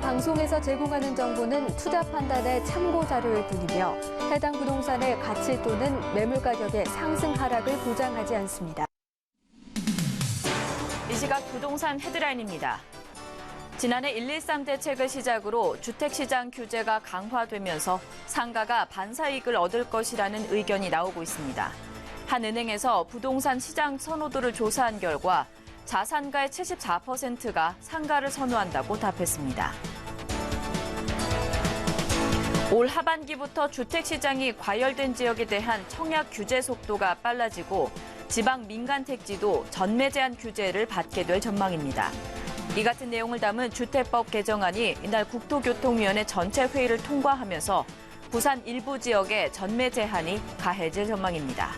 방송에서 제공하는 정보는 투자 판단의 참고 자료일 뿐이며 해당 부동산의 가치 또는 매물 가격의 상승 하락을 보장하지 않습니다. 이 시각 부동산 헤드라인입니다. 지난해 113 대책을 시작으로 주택시장 규제가 강화되면서 상가가 반사이익을 얻을 것이라는 의견이 나오고 있습니다. 한 은행에서 부동산 시장 선호도를 조사한 결과 자산가의 74%가 상가를 선호한다고 답했습니다. 올 하반기부터 주택시장이 과열된 지역에 대한 청약 규제 속도가 빨라지고 지방 민간 택지도 전매 제한 규제를 받게 될 전망입니다. 이 같은 내용을 담은 주택법 개정안이 이날 국토교통위원회 전체 회의를 통과하면서 부산 일부 지역의 전매 제한이 가해질 전망입니다.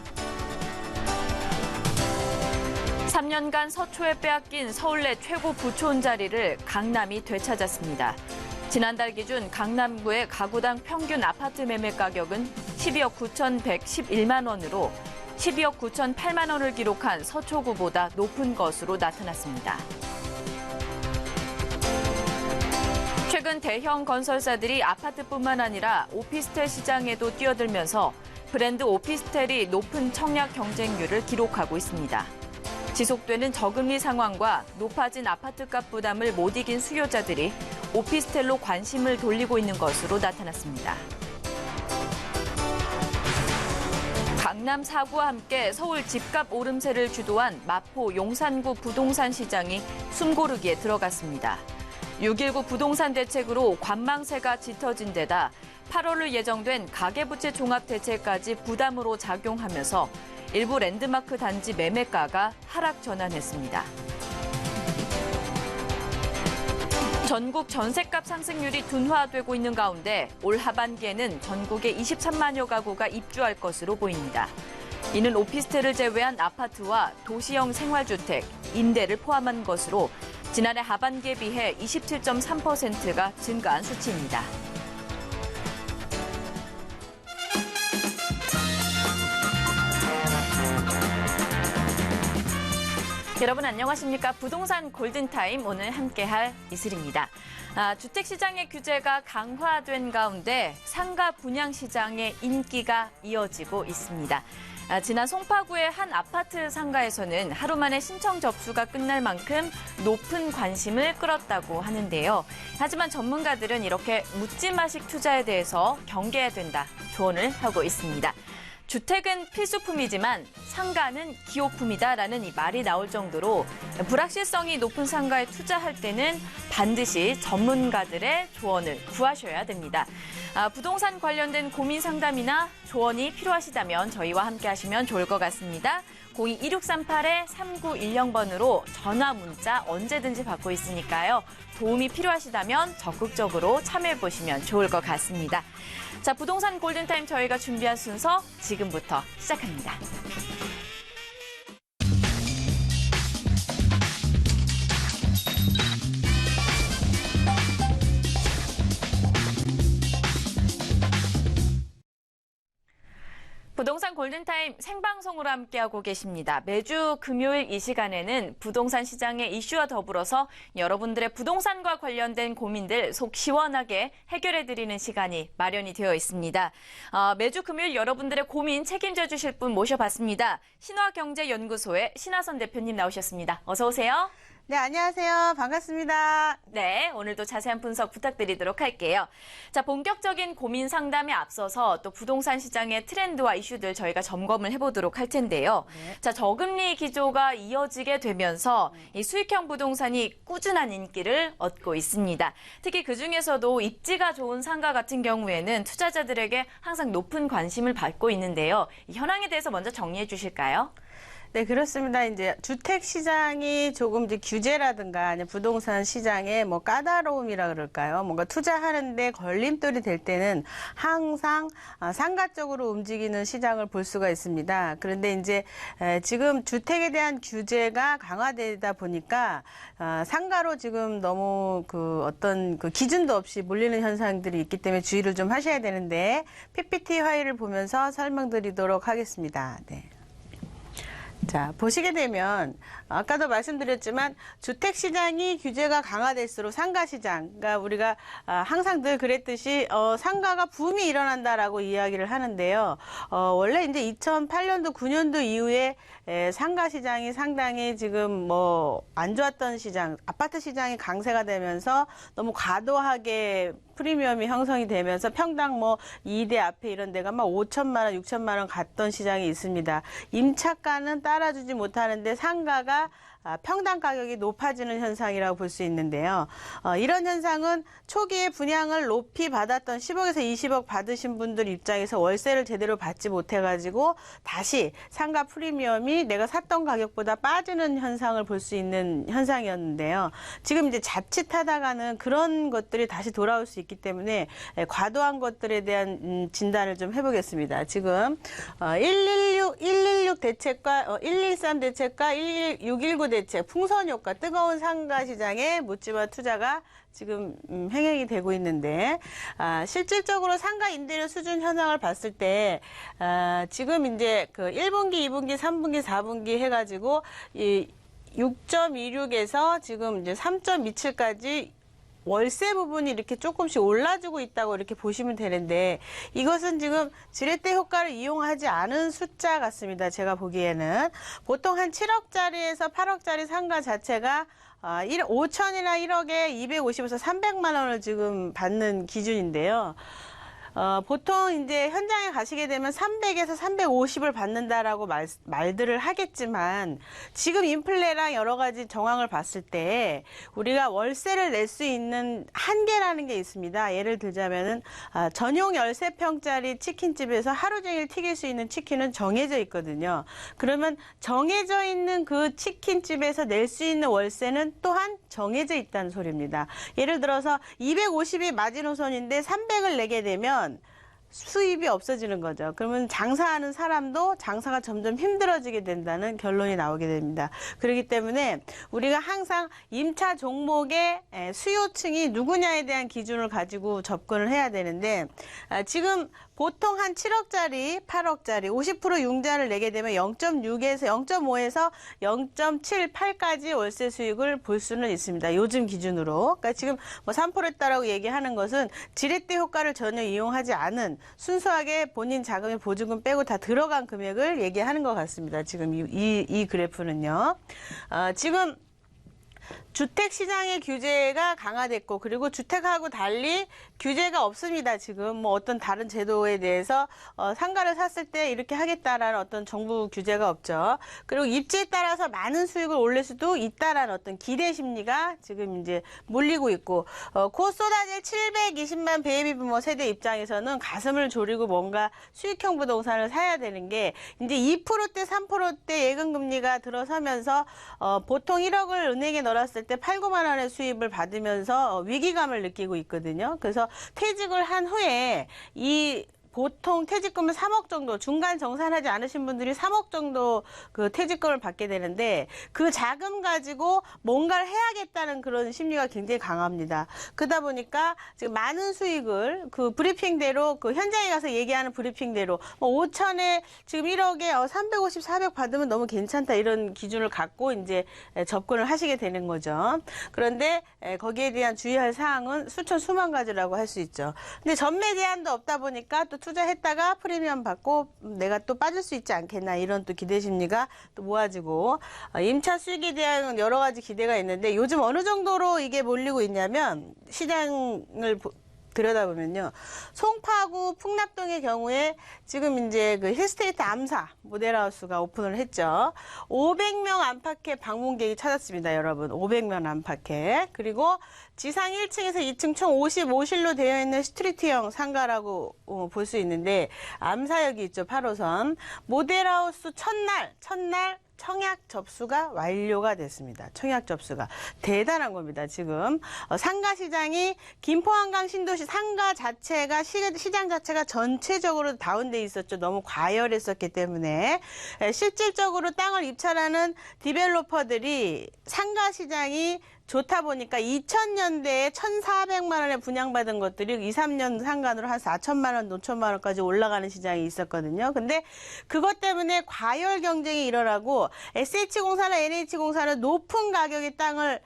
3년간 서초에 빼앗긴 서울 내 최고 부촌 자리를 강남이 되찾았습니다. 지난달 기준 강남구의 가구당 평균 아파트 매매 가격은 12억 9,111만 원으로 12억 9,008만 원을 기록한 서초구보다 높은 것으로 나타났습니다. 최근 대형 건설사들이 아파트뿐만 아니라 오피스텔 시장에도 뛰어들면서 브랜드 오피스텔이 높은 청약 경쟁률을 기록하고 있습니다. 지속되는 저금리 상황과 높아진 아파트값 부담을 못 이긴 수요자들이 오피스텔로 관심을 돌리고 있는 것으로 나타났습니다. 강남 4구와 함께 서울 집값 오름세를 주도한 마포 용산구 부동산 시장이 숨고르기에 들어갔습니다. 6.19 부동산 대책으로 관망세가 짙어진 데다 8월로 예정된 가계부채 종합대책까지 부담으로 작용하면서 일부 랜드마크 단지 매매가가 하락 전환했습니다. 전국 전셋값 상승률이 둔화되고 있는 가운데 올 하반기에는 전국에 23만여 가구가 입주할 것으로 보입니다. 이는 오피스텔을 제외한 아파트와 도시형 생활주택, 임대를 포함한 것으로 지난해 하반기에 비해 27.3%가 증가한 수치입니다. 여러분 안녕하십니까? 부동산 골든타임 오늘 함께할 이슬입니다. 주택시장의 규제가 강화된 가운데 상가 분양시장의 인기가 이어지고 있습니다. 지난 송파구의 한 아파트 상가에서는 하루 만에 신청 접수가 끝날 만큼 높은 관심을 끌었다고 하는데요. 하지만 전문가들은 이렇게 묻지마식 투자에 대해서 경계해야 된다 조언을 하고 있습니다. 주택은 필수품이지만 상가는 기호품이다라는 이 말이 나올 정도로 불확실성이 높은 상가에 투자할 때는 반드시 전문가들의 조언을 구하셔야 됩니다. 부동산 관련된 고민 상담이나 조언이 필요하시다면 저희와 함께 하시면 좋을 것 같습니다. 02-2638-3910번으로 전화, 문자 언제든지 받고 있으니까요. 도움이 필요하시다면 적극적으로 참여해보시면 좋을 것 같습니다. 자, 부동산 골든타임 저희가 준비한 순서 지금부터 시작합니다. 부동산 골든타임 생방송으로 함께하고 계십니다. 매주 금요일 이 시간에는 부동산 시장의 이슈와 더불어서 여러분들의 부동산과 관련된 고민들 속 시원하게 해결해드리는 시간이 마련이 되어 있습니다. 매주 금요일 여러분들의 고민 책임져 주실 분 모셔봤습니다. 신화경제연구소의 신하선 대표님 나오셨습니다. 어서 오세요. 네, 안녕하세요. 반갑습니다. 네, 오늘도 자세한 분석 부탁드리도록 할게요. 자, 본격적인 고민 상담에 앞서서 또 부동산 시장의 트렌드와 이슈들 저희가 점검을 해보도록 할 텐데요. 네. 자, 저금리 기조가 이어지게 되면서 이 수익형 부동산이 꾸준한 인기를 얻고 있습니다. 특히 그중에서도 입지가 좋은 상가 같은 경우에는 투자자들에게 항상 높은 관심을 받고 있는데요. 이 현황에 대해서 먼저 정리해 주실까요? 네, 그렇습니다. 이제 주택 시장이 조금 이제 규제라든가 아니면 부동산 시장의 뭐 까다로움이라 그럴까요? 뭔가 투자하는데 걸림돌이 될 때는 항상 상가 쪽으로 움직이는 시장을 볼 수가 있습니다. 그런데 이제 지금 주택에 대한 규제가 강화되다 보니까 상가로 지금 너무 어떤 기준도 없이 몰리는 현상들이 있기 때문에 주의를 좀 하셔야 되는데 PPT 화일을 보면서 설명드리도록 하겠습니다. 네. 자, 보시게 되면 아까도 말씀드렸지만 주택시장이 규제가 강화될수록 상가시장, 그러니까 우리가 항상 늘 그랬듯이 상가가 붐이 일어난다라고 이야기를 하는데요. 원래 이제 2008년도, 9년도 이후에 상가시장이 상당히 지금 뭐 안 좋았던 시장, 아파트 시장이 강세가 되면서 너무 과도하게 프리미엄이 형성이 되면서 평당 뭐 2대 앞에 이런 데가 막 5천만 원, 6천만 원 갔던 시장이 있습니다. 임차가는 따라주지 못하는데 상가가 평당 가격이 높아지는 현상이라고 볼 수 있는데요. 이런 현상은 초기에 분양을 높이 받았던 10억에서 20억 받으신 분들 입장에서 월세를 제대로 받지 못해가지고 다시 상가 프리미엄이 내가 샀던 가격보다 빠지는 현상을 볼 수 있는 현상이었는데요. 지금 이제 자칫하다가는 그런 것들이 다시 돌아올 수 있기 때문에 과도한 것들에 대한 진단을 좀 해보겠습니다. 지금 116 대책과 113 대책과 619 대책, 풍선 효과, 뜨거운 상가 시장에 묻지마 투자가 지금 행행이 되고 있는데 실질적으로 상가 임대료 수준 현황을 봤을 때 지금 이제 그 1분기, 2분기, 3분기, 4분기 해가지고 이 6.26에서 지금 이제 3.27까지 월세 부분이 이렇게 조금씩 올라주고 있다고 이렇게 보시면 되는데 이것은 지금 지렛대 효과를 이용하지 않은 숫자 같습니다. 제가 보기에는 보통 한 7억짜리에서 8억짜리 상가 자체가 5천이나 1억에 250에서 300만 원을 지금 받는 기준인데요. 보통 이제 현장에 가시게 되면 300에서 350을 받는다라고 말들을 하겠지만 지금 인플레랑 여러 가지 정황을 봤을 때 우리가 월세를 낼 수 있는 한계라는 게 있습니다. 예를 들자면은 전용 13평짜리 치킨집에서 하루 종일 튀길 수 있는 치킨은 정해져 있거든요. 그러면 정해져 있는 그 치킨집에서 낼 수 있는 월세는 또한 정해져 있다는 소리입니다. 예를 들어서 250이 마지노선인데 300을 내게 되면 수입이 없어지는 거죠. 그러면 장사하는 사람도 장사가 점점 힘들어지게 된다는 결론이 나오게 됩니다. 그렇기 때문에 우리가 항상 임차 종목의 수요층이 누구냐에 대한 기준을 가지고 접근을 해야 되는데 지금 보통 한 7억짜리, 8억짜리 50% 융자를 내게 되면 0.6에서 0.5에서 0.78까지 월세 수익을 볼 수는 있습니다. 요즘 기준으로. 그러니까 지금 뭐 3%였다라고 얘기하는 것은 지렛대 효과를 전혀 이용하지 않은 순수하게 본인 자금의 보증금 빼고 다 들어간 금액을 얘기하는 것 같습니다. 지금 이 그래프는요. 지금 주택시장의 규제가 강화됐고 그리고 주택하고 달리 규제가 없습니다. 지금 뭐 어떤 다른 제도에 대해서 상가를 샀을 때 이렇게 하겠다라는 어떤 정부 규제가 없죠. 그리고 입지에 따라서 많은 수익을 올릴 수도 있다라는 어떤 기대 심리가 지금 이제 몰리고 있고 곧 쏟아질 720만 베이비부머 세대 입장에서는 가슴을 졸이고 뭔가 수익형 부동산을 사야 되는 게 이제 2%대 3%대 예금금리가 들어서면서 보통 1억을 은행에 넣었을 때 8, 9만 원의 수입을 받으면서 위기감을 느끼고 있거든요. 그래서 퇴직을 한 후에 보통 퇴직금은 3억 정도, 중간 정산하지 않으신 분들이 3억 정도 그 퇴직금을 받게 되는데 그 자금 가지고 뭔가를 해야겠다는 그런 심리가 굉장히 강합니다. 그러다 보니까 지금 많은 수익을 그 브리핑대로 그 현장에 가서 얘기하는 브리핑대로 5천에 지금 1억에 350, 400 받으면 너무 괜찮다 이런 기준을 갖고 이제 접근을 하시게 되는 거죠. 그런데 거기에 대한 주의할 사항은 수천 수만 가지라고 할 수 있죠. 근데 전매 제한도 없다 보니까 또 투자했다가 프리미엄 받고 내가 또 빠질 수 있지 않겠나 이런 또 기대 심리가 또 모아지고 임차 수익에 대한 여러 가지 기대가 있는데 요즘 어느 정도로 이게 몰리고 있냐면 시장을 들여다보면요. 송파구 풍납동의 경우에 지금 이제 그 힐스테이트 암사 모델하우스가 오픈을 했죠. 500명 안팎의 방문객이 찾았습니다, 여러분. 500명 안팎에. 그리고 지상 1층에서 2층 총 55실로 되어 있는 스트리트형 상가라고 볼 수 있는데 암사역이 있죠, 8호선. 모델하우스 첫날 청약 접수가 완료가 됐습니다. 청약 접수가. 대단한 겁니다, 지금. 상가 시장이 김포 한강 신도시 상가 자체가 시장 자체가 전체적으로 다운돼 있었죠. 너무 과열했었기 때문에. 실질적으로 땅을 입찰하는 디벨로퍼들이 상가 시장이 좋다 보니까 2000년대에 1,400만 원에 분양받은 것들이 2, 3년 상간으로 한 4천만 원, 5천만 원까지 올라가는 시장이 있었거든요. 근데 그것 때문에 과열 경쟁이 일어나고 SH공사나 NH공사는 높은 가격의 땅을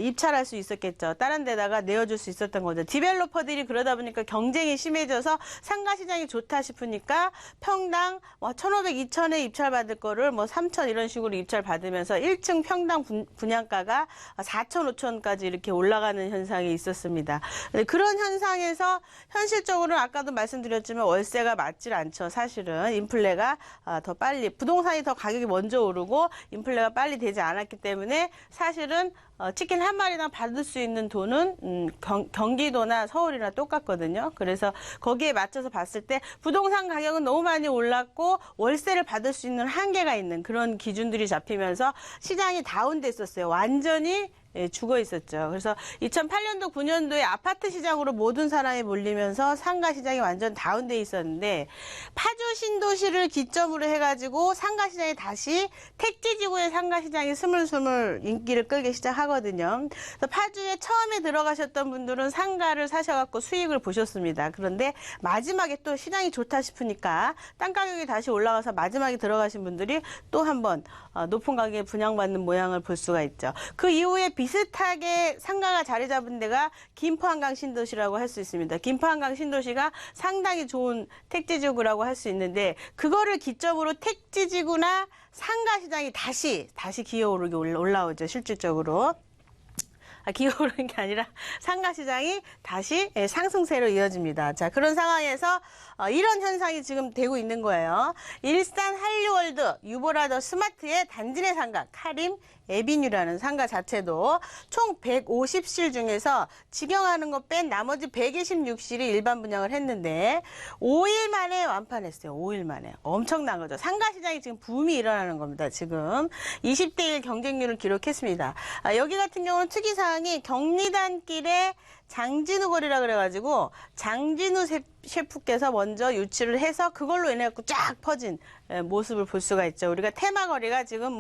입찰할 수 있었겠죠. 다른 데다가 내어줄 수 있었던 거죠. 디벨로퍼들이 그러다 보니까 경쟁이 심해져서 상가시장이 좋다 싶으니까 평당 1,500, 2,000에 입찰받을 거를 3,000 이런 식으로 입찰받으면서 1층 평당 분양가가 4,000, 5,000까지 이렇게 올라가는 현상이 있었습니다. 그런 현상에서 현실적으로는 아까도 말씀드렸지만 월세가 맞질 않죠. 사실은 인플레가 더 빨리, 부동산이 더 가격이 먼저 오르고 인플레가 빨리 되지 않았기 때문에 사실은 치킨 한 마리당 받을 수 있는 돈은 경기도나 서울이나 똑같거든요. 그래서 거기에 맞춰서 봤을 때 부동산 가격은 너무 많이 올랐고 월세를 받을 수 있는 한계가 있는 그런 기준들이 잡히면서 시장이 다운됐었어요. 완전히 죽어 있었죠. 그래서 2008년도, 9년도에 아파트 시장으로 모든 사람이 몰리면서 상가 시장이 완전 다운돼 있었는데 파주 신도시를 기점으로 해가지고 상가 시장이 다시 택지지구의 상가 시장이 스물스물 인기를 끌기 시작하거든요. 그래서 파주에 처음에 들어가셨던 분들은 상가를 사셔갖고 수익을 보셨습니다. 그런데 마지막에 또 시장이 좋다 싶으니까 땅 가격이 다시 올라가서 마지막에 들어가신 분들이 또 한번 높은 가격에 분양받는 모양을 볼 수가 있죠. 그 이후에 비슷하게 상가가 자리 잡은 데가 김포 한강 신도시라고 할 수 있습니다. 김포 한강 신도시가 상당히 좋은 택지지구라고 할 수 있는데 그거를 기점으로 택지지구나 상가 시장이 다시 기어오르게 올라오죠. 실질적으로. 기어오르는 게 아니라 상가 시장이 다시 상승세로 이어집니다. 자, 그런 상황에서 이런 현상이 지금 되고 있는 거예요. 일산 한류월드 유보라더 스마트의 단지 내 상가 카림 에비뉴라는 상가 자체도 총 150실 중에서 직영하는 거 뺀 나머지 126실이 일반 분양을 했는데 5일 만에 완판했어요. 5일 만에. 엄청난 거죠. 상가 시장이 지금 붐이 일어나는 겁니다. 지금 20대 1 경쟁률을 기록했습니다. 여기 같은 경우는 특이사항이 경리단길에 장진우 거리라 그래가지고 장진우 셰프께서 먼저 유치를 해서 그걸로 인해 갖고 쫙 퍼진 모습을 볼 수가 있죠. 우리가 테마거리가 지금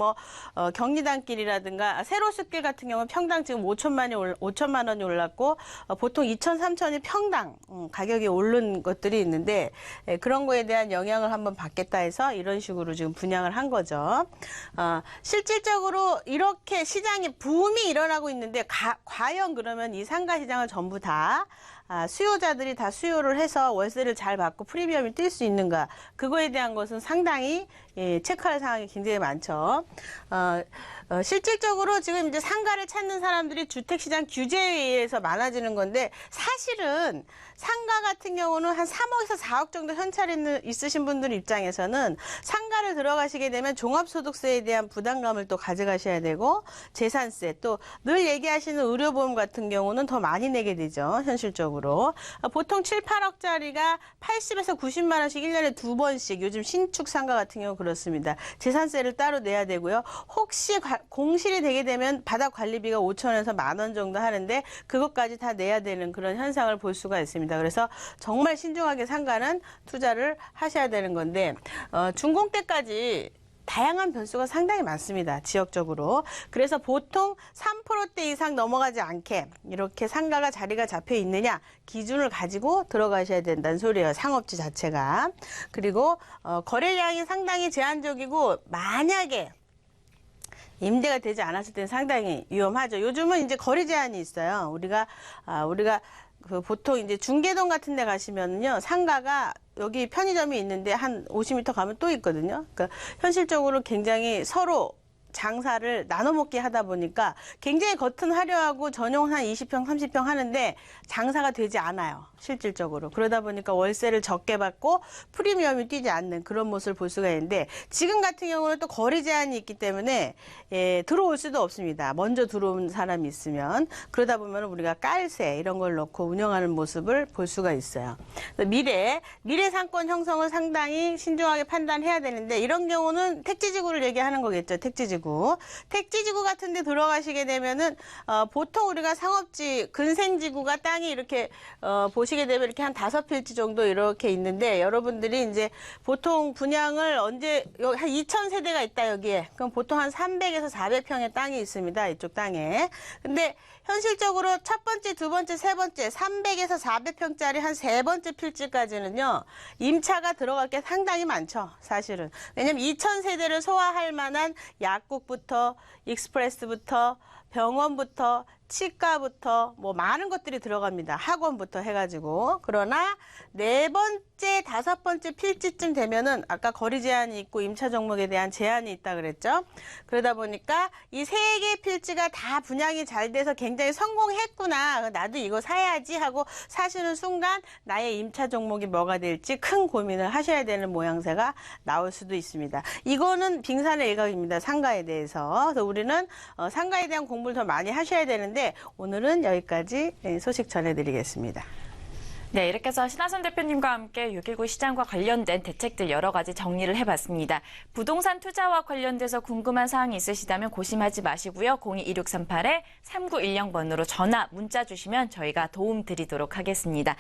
경리단길이라든가 세로숲길 같은 경우는 평당 지금 5천만 원이 올랐고 보통 2천, 3천이 평당 가격이 오른 것들이 있는데 그런 거에 대한 영향을 한번 받겠다 해서 이런 식으로 지금 분양을 한 거죠. 실질적으로 이렇게 시장이 붐이 일어나고 있는데 과연 그러면 이 상가 시장을 전부 다 수요자들이 다 수요를 해서 월세를 잘 받고 프리미엄이 뛸 수 있는가? 그거에 대한 것은 상당히 체크할 사항이 굉장히 많죠. 실질적으로 지금 이제 상가를 찾는 사람들이 주택시장 규제에 의해서 많아지는 건데 사실은 상가 같은 경우는 한 3억에서 4억 정도 현찰이 있으신 분들 입장에서는 상가를 들어가시게 되면 종합소득세에 대한 부담감을 또 가져가셔야 되고 재산세 또 늘 얘기하시는 의료보험 같은 경우는 더 많이 내게 되죠. 현실적으로. 보통 7, 8억짜리가 80에서 90만 원씩 1년에 2번씩 요즘 신축 상가 같은 경우 그렇습니다. 재산세를 따로 내야 되고요. 혹시 공실이 되게 되면 바닥 관리비가 5천원에서 10,000원 정도 하는데 그것까지 다 내야 되는 그런 현상을 볼 수가 있습니다. 그래서 정말 신중하게 상가는 투자를 하셔야 되는 건데 준공 때까지 다양한 변수가 상당히 많습니다. 지역적으로. 그래서 보통 3%대 이상 넘어가지 않게 이렇게 상가가 자리가 잡혀 있느냐 기준을 가지고 들어가셔야 된다는 소리예요. 상업지 자체가. 그리고 거래량이 상당히 제한적이고 만약에 임대가 되지 않았을 때는 상당히 위험하죠. 요즘은 이제 거리 제한이 있어요. 우리가 보통 이제 중계동 같은 데 가시면요. 상가가 여기 편의점이 있는데 한 50m 가면 또 있거든요. 그러니까 현실적으로 굉장히 서로 장사를 나눠 먹게 하다 보니까 굉장히 겉은 화려하고 전용 한 20평, 30평 하는데 장사가 되지 않아요. 실질적으로. 그러다 보니까 월세를 적게 받고 프리미엄이 뛰지 않는 그런 모습을 볼 수가 있는데 지금 같은 경우는 또 거리 제한이 있기 때문에 들어올 수도 없습니다. 먼저 들어온 사람이 있으면. 그러다 보면 우리가 깔세 이런 걸 넣고 운영하는 모습을 볼 수가 있어요. 미래 상권 형성을 상당히 신중하게 판단해야 되는데 이런 경우는 택지지구를 얘기하는 거겠죠. 택지지구. 택지지구. 택지지구 같은 데 들어가시게 되면은, 보통 우리가 상업지, 근생지구가 땅이 이렇게, 보시게 되면 이렇게 한 5필지 정도 이렇게 있는데, 여러분들이 이제 보통 분양을 언제, 여기 한 2,000세대가 있다, 여기에. 그럼 보통 한 300에서 400평의 땅이 있습니다, 이쪽 땅에. 근데 현실적으로 첫 번째, 두 번째, 세 번째, 300에서 400평짜리 한 세 번째 필지까지는요, 임차가 들어갈 게 상당히 많죠, 사실은. 왜냐면 2,000세대를 소화할 만한 약국부터, 익스프레스부터, 병원부터, 치과부터 뭐 많은 것들이 들어갑니다. 학원부터 해가지고. 그러나 네 번째, 다섯 번째 필지쯤 되면은 아까 거리 제한이 있고 임차 종목에 대한 제한이 있다 그랬죠. 그러다 보니까 이 세 개의 필지가 다 분양이 잘 돼서 굉장히 성공했구나. 나도 이거 사야지 하고 사시는 순간 나의 임차 종목이 뭐가 될지 큰 고민을 하셔야 되는 모양새가 나올 수도 있습니다. 이거는 빙산의 일각입니다. 상가에 대해서. 그래서 우리는 상가에 대한 공부를 더 많이 하셔야 되는데 오늘은 여기까지 소식 전해드리겠습니다. 네, 이렇게 해서 신하선 대표님과 함께 6.19 시장과 관련된 대책들 여러 가지 정리를 해봤습니다. 부동산 투자와 관련돼서 궁금한 사항이 있으시다면 고심하지 마시고요. 02-2638-3910번으로 전화, 문자 주시면 저희가 도움 드리도록 하겠습니다.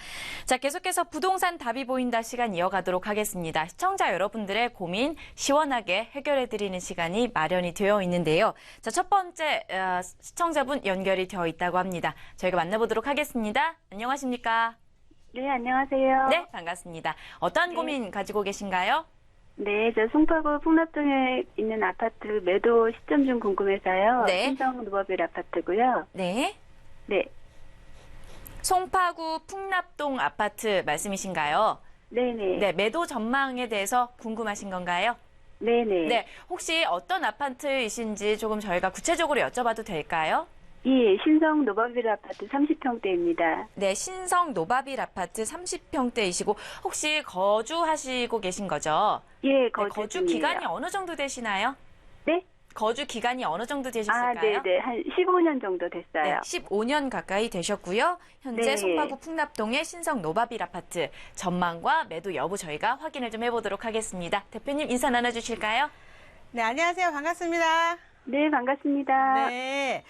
자, 계속해서 부동산 답이 보인다 시간 이어가도록 하겠습니다. 시청자 여러분들의 고민 시원하게 해결해드리는 시간이 마련이 되어 있는데요. 자, 첫 번째 시청자분 연결이 되어 있다고 합니다. 저희가 만나보도록 하겠습니다. 안녕하십니까? 네, 안녕하세요. 네, 반갑습니다. 어떤 고민 가지고 계신가요? 네, 저 송파구 풍납동에 있는 아파트 매도 시점 좀 궁금해서요. 네. 신성 노법일 아파트고요. 네. 네, 송파구 풍납동 아파트 말씀이신가요? 네네. 네, 매도 전망에 대해서 궁금하신 건가요? 네네. 네, 혹시 어떤 아파트이신지 조금 저희가 구체적으로 여쭤봐도 될까요? 예, 신성 노법일 아파트 30평대입니다. 네, 신성 노바빌 아파트 30평대이시고 혹시 거주하시고 계신 거죠? 예, 네, 거주 기간이 어느 정도 되시나요? 네? 거주 기간이 어느 정도 아, 되셨을까요? 네네. 한 15년 정도 됐어요. 네, 15년 가까이 되셨고요. 현재 네. 송파구 풍납동의 신성 노바빌 아파트 전망과 매도 여부 저희가 확인을 좀 해보도록 하겠습니다. 대표님 인사 나눠주실까요? 네, 안녕하세요. 반갑습니다. 네, 반갑습니다. 네.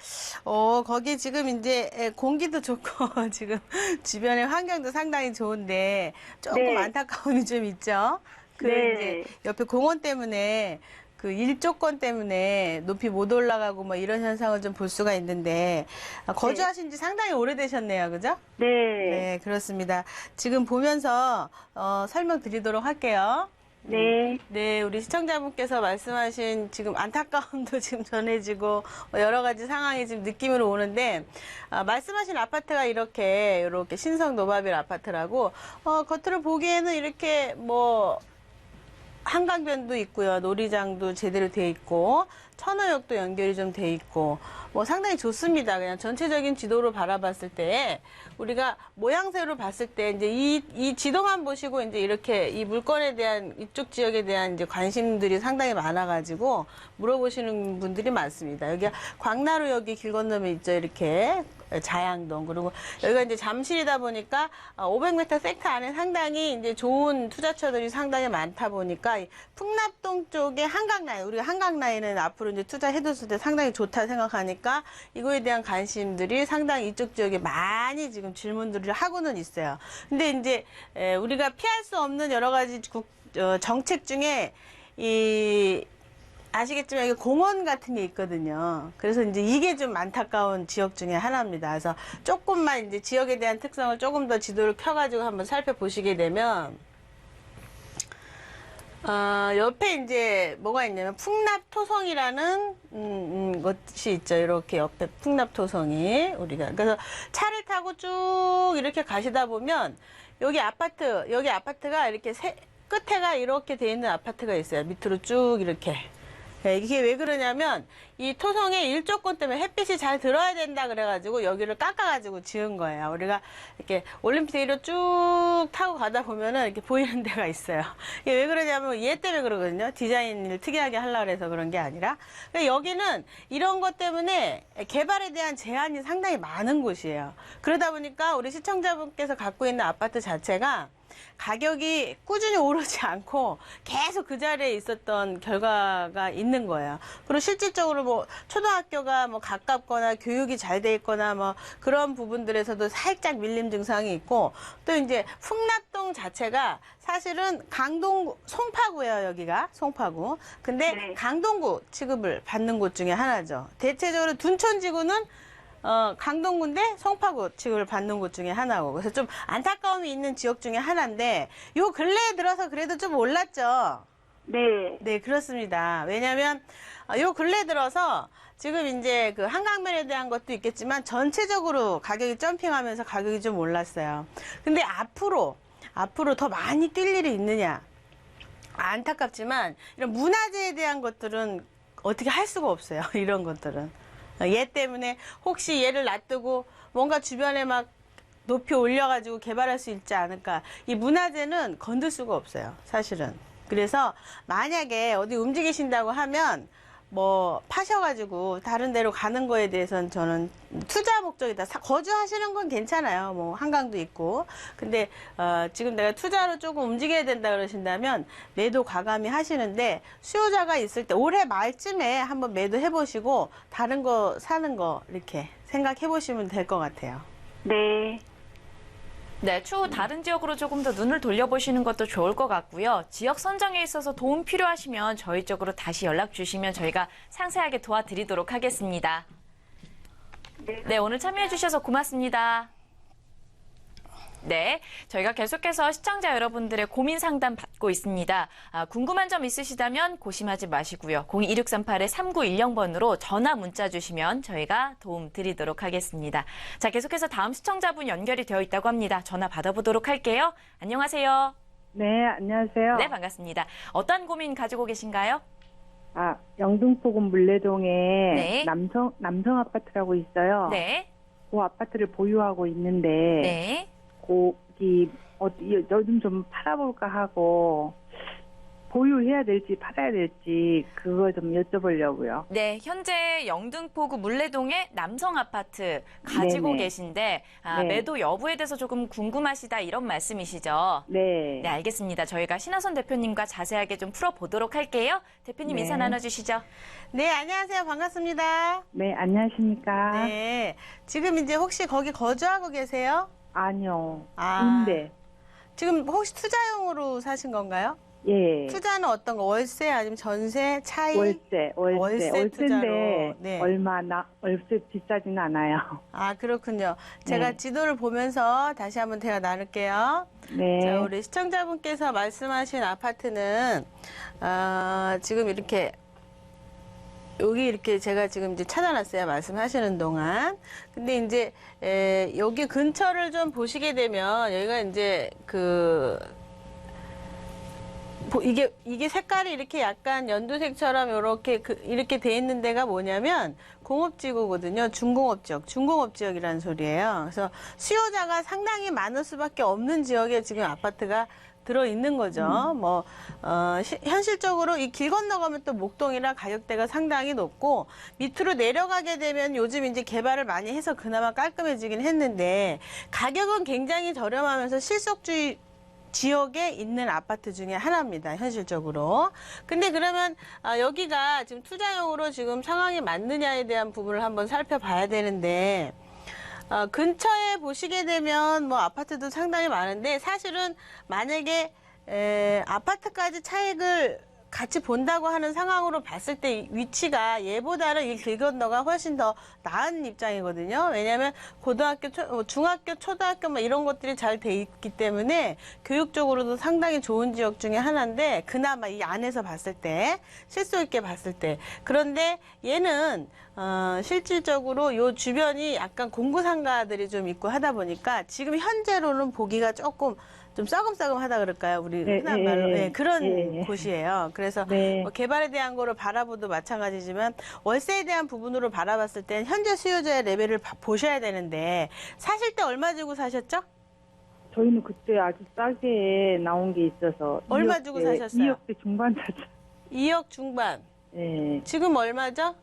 거기 지금 이제 공기도 좋고 지금 주변의 환경도 상당히 좋은데 조금 네. 안타까움이 좀 있죠. 네. 이제 옆에 공원 때문에 그 일조권 때문에 높이 못 올라가고 뭐 이런 현상을 좀 볼 수가 있는데 거주하신 지 상당히 오래되셨네요. 그죠? 네. 네, 그렇습니다. 지금 보면서 설명드리도록 할게요. 네. 네, 우리 시청자분께서 말씀하신 지금 안타까움도 지금 전해지고 여러 가지 상황이 지금 느낌으로 오는데 말씀하신 아파트가 이렇게 신성 노바빌 아파트라고 겉으로 보기에는 이렇게 뭐 한강변도 있고요. 놀이장도 제대로 돼 있고 천호역도 연결이 좀 돼 있고 뭐 상당히 좋습니다. 그냥 전체적인 지도로 바라봤을 때 우리가 모양새로 봤을 때 이제 이 지도만 보시고 이제 이렇게 이 물건에 대한 이쪽 지역에 대한 이제 관심들이 상당히 많아가지고 물어보시는 분들이 많습니다. 여기가 광나루역이 길 건너면 있죠. 이렇게 자양동. 그리고 여기가 이제 잠실이다 보니까 500m 섹터 안에 상당히 이제 좋은 투자처들이 상당히 많다 보니까 이 풍납동 쪽에 한강라인, 우리가 한강라인은 앞으로 이제 투자해뒀을 때 상당히 좋다 생각하니까 이거에 대한 관심들이 상당히 이쪽 지역에 많이 지금 질문들을 하고는 있어요. 근데 이제 우리가 피할 수 없는 여러 가지 정책 중에 아시겠지만 이게 공원 같은 게 있거든요. 그래서 이제 이게 좀 안타까운 지역 중에 하나입니다. 그래서 조금만 이제 지역에 대한 특성을 조금 더 지도를 펴가지고 한번 살펴보시게 되면, 옆에 이제 뭐가 있냐면 풍납토성이라는 것이 있죠. 이렇게 옆에 풍납토성이 우리가 그래서 차를 타고 쭉 이렇게 가시다 보면 여기 아파트가 이렇게 끝에가 이렇게 돼 있는 아파트가 있어요. 밑으로 쭉 이렇게. 네, 이게 왜 그러냐면 이 토성의 일조권 때문에 햇빛이 잘 들어야 된다 그래가지고 여기를 깎아가지고 지은 거예요. 우리가 이렇게 올림픽대로 쭉 타고 가다 보면은 이렇게 보이는 데가 있어요. 이게 왜 그러냐면 얘 때문에 그러거든요. 디자인을 특이하게 하려고 해서 그런 게 아니라. 그러니까 여기는 이런 것 때문에 개발에 대한 제한이 상당히 많은 곳이에요. 그러다 보니까 우리 시청자분께서 갖고 있는 아파트 자체가 가격이 꾸준히 오르지 않고 계속 그 자리에 있었던 결과가 있는 거예요. 그리고 실질적으로 뭐 초등학교가 뭐 가깝거나 교육이 잘 돼 있거나 뭐 그런 부분들에서도 살짝 밀림 증상이 있고, 또 이제 풍납동 자체가 사실은 강동구, 송파구예요, 여기가. 송파구. 근데 네. 강동구 취급을 받는 곳 중에 하나죠. 대체적으로 둔촌지구는 강동구인데 송파구 취급을 받는 곳 중에 하나고, 그래서 좀 안타까움이 있는 지역 중에 하나인데, 요 근래에 들어서 그래도 좀 올랐죠. 네. 네, 그렇습니다. 왜냐면 요 근래 들어서 지금 이제 그 한강변에 대한 것도 있겠지만 전체적으로 가격이 점핑하면서 가격이 좀 올랐어요. 근데 앞으로 더 많이 뛸 일이 있느냐? 안타깝지만 이런 문화재에 대한 것들은 어떻게 할 수가 없어요. 이런 것들은. 얘 때문에 혹시 얘를 놔두고 뭔가 주변에 막 높이 올려가지고 개발할 수 있지 않을까. 이 문화재는 건들 수가 없어요. 사실은. 그래서 만약에 어디 움직이신다고 하면 뭐 파셔가지고 다른 데로 가는 거에 대해서는 저는 투자 목적이다. 거주하시는 건 괜찮아요. 뭐 한강도 있고. 근데 지금 내가 투자로 조금 움직여야 된다 그러신다면 매도 과감히 하시는데, 수요자가 있을 때 올해 말쯤에 한번 매도해 보시고 다른 거 사는 거 이렇게 생각해 보시면 될 것 같아요. 네. 네, 추후 다른 지역으로 조금 더 눈을 돌려보시는 것도 좋을 것 같고요. 지역 선정에 있어서 도움 필요하시면 저희 쪽으로 다시 연락 주시면 저희가 상세하게 도와드리도록 하겠습니다. 네, 오늘 참여해 주셔서 고맙습니다. 네, 저희가 계속해서 시청자 여러분들의 고민 상담 받고 있습니다. 궁금한 점 있으시다면 고심하지 마시고요. 02638-3910번으로 전화 문자 주시면 저희가 도움 드리도록 하겠습니다. 자, 계속해서 다음 시청자분 연결이 되어 있다고 합니다. 전화 받아보도록 할게요. 안녕하세요. 네, 안녕하세요. 네, 반갑습니다. 어떤 고민 가지고 계신가요? 영등포구 물레동에 네. 남성 아파트라고 있어요. 네, 그 아파트를 보유하고 있는데 네. 거기 요즘 좀 팔아볼까 하고, 보유해야 될지 팔아야 될지 그거 좀 여쭤보려고요. 네, 현재 영등포구 물레동의 남성 아파트 가지고 네네. 계신데 네. 매도 여부에 대해서 조금 궁금하시다 이런 말씀이시죠? 네. 네, 알겠습니다. 저희가 신하선 대표님과 자세하게 좀 풀어보도록 할게요. 대표님 네. 인사 나눠주시죠. 네, 안녕하세요. 반갑습니다. 네, 안녕하십니까? 네. 지금 이제 혹시 거기 거주하고 계세요? 아니요. 아. 임대. 지금 혹시 투자용으로 사신 건가요? 예. 투자는 어떤 거? 월세 아니면 전세? 차이? 월세. 월세 투자로. 월세인데 네. 월세 비싸진 않아요. 아, 그렇군요. 제가 네. 지도를 보면서 다시 한번 대화 나눌게요. 네. 자, 우리 시청자분께서 말씀하신 아파트는 지금 이렇게 여기 이렇게 제가 지금 이제 찾아놨어요. 말씀하시는 동안. 근데 이제 여기 근처를 좀 보시게 되면 여기가 이제 이게 색깔이 이렇게 약간 연두색처럼 이렇게 돼 있는 데가 뭐냐면 공업지구거든요. 중공업지역이라는 소리예요. 그래서 수요자가 상당히 많을 수밖에 없는 지역에 지금 아파트가 들어 있는 거죠. 현실적으로 이 길 건너가면 또 목동이라 가격대가 상당히 높고, 밑으로 내려가게 되면 요즘 이제 개발을 많이 해서 그나마 깔끔해지긴 했는데, 가격은 굉장히 저렴하면서 실속주의 지역에 있는 아파트 중에 하나입니다. 현실적으로. 근데 그러면 여기가 지금 투자용으로 지금 상황이 맞느냐에 대한 부분을 한번 살펴봐야 되는데, 근처에 보시게 되면 뭐 아파트도 상당히 많은데, 사실은 만약에 아파트까지 차익을 같이 본다고 하는 상황으로 봤을 때 위치가 얘보다는 이 길 건너가 훨씬 더 나은 입장이거든요. 왜냐하면 고등학교, 중학교, 초등학교 뭐 이런 것들이 잘 돼 있기 때문에 교육적으로도 상당히 좋은 지역 중에 하나인데, 그나마 이 안에서 봤을 때, 실속 있게 봤을 때. 그런데 얘는 실질적으로 요 주변이 약간 공구상가들이 좀 있고 하다 보니까 지금 현재로는 보기가 조금 좀 썩음썩음하다 그럴까요? 우리 네, 흔한 말로. 네, 네, 그런 네. 곳이에요. 그래서 네. 뭐 개발에 대한 거를 바라보도 마찬가지지만 월세에 대한 부분으로 바라봤을 땐 현재 수요자의 레벨을 보셔야 되는데, 사실 때 얼마 주고 사셨죠? 저희는 그때 아주 싸게 나온 게 있어서. 얼마 2억대, 주고 사셨어요? 2억대 중반 샀죠. 2억 중반. 예. 지금 얼마죠?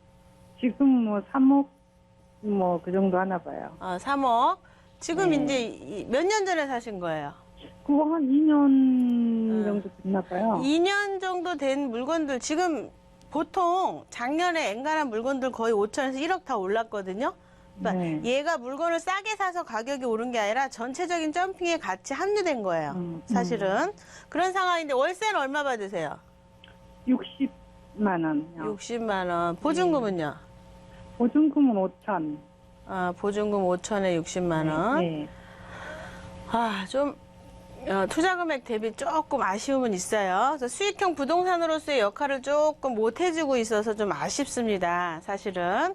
지금 뭐 3억 뭐 그 정도 하나 봐요. 3억. 지금 네. 이제 몇 년 전에 사신 거예요? 그거 한 2년 정도 됐나 봐요. 2년 정도 된 물건들 지금 보통 작년에 엔간한 물건들 거의 5천에서 1억 다 올랐거든요. 그러니까 네. 얘가 물건을 싸게 사서 가격이 오른 게 아니라 전체적인 점핑에 같이 합류된 거예요. 사실은. 그런 상황인데 월세는 얼마 받으세요? 60만 원요. 60만 원. 보증금은요? 보증금은 5천. 보증금 5천에 60만 원. 네. 좀 투자 금액 대비 조금 아쉬움은 있어요. 그래서 수익형 부동산으로서의 역할을 조금 못 해주고 있어서 좀 아쉽습니다. 사실은.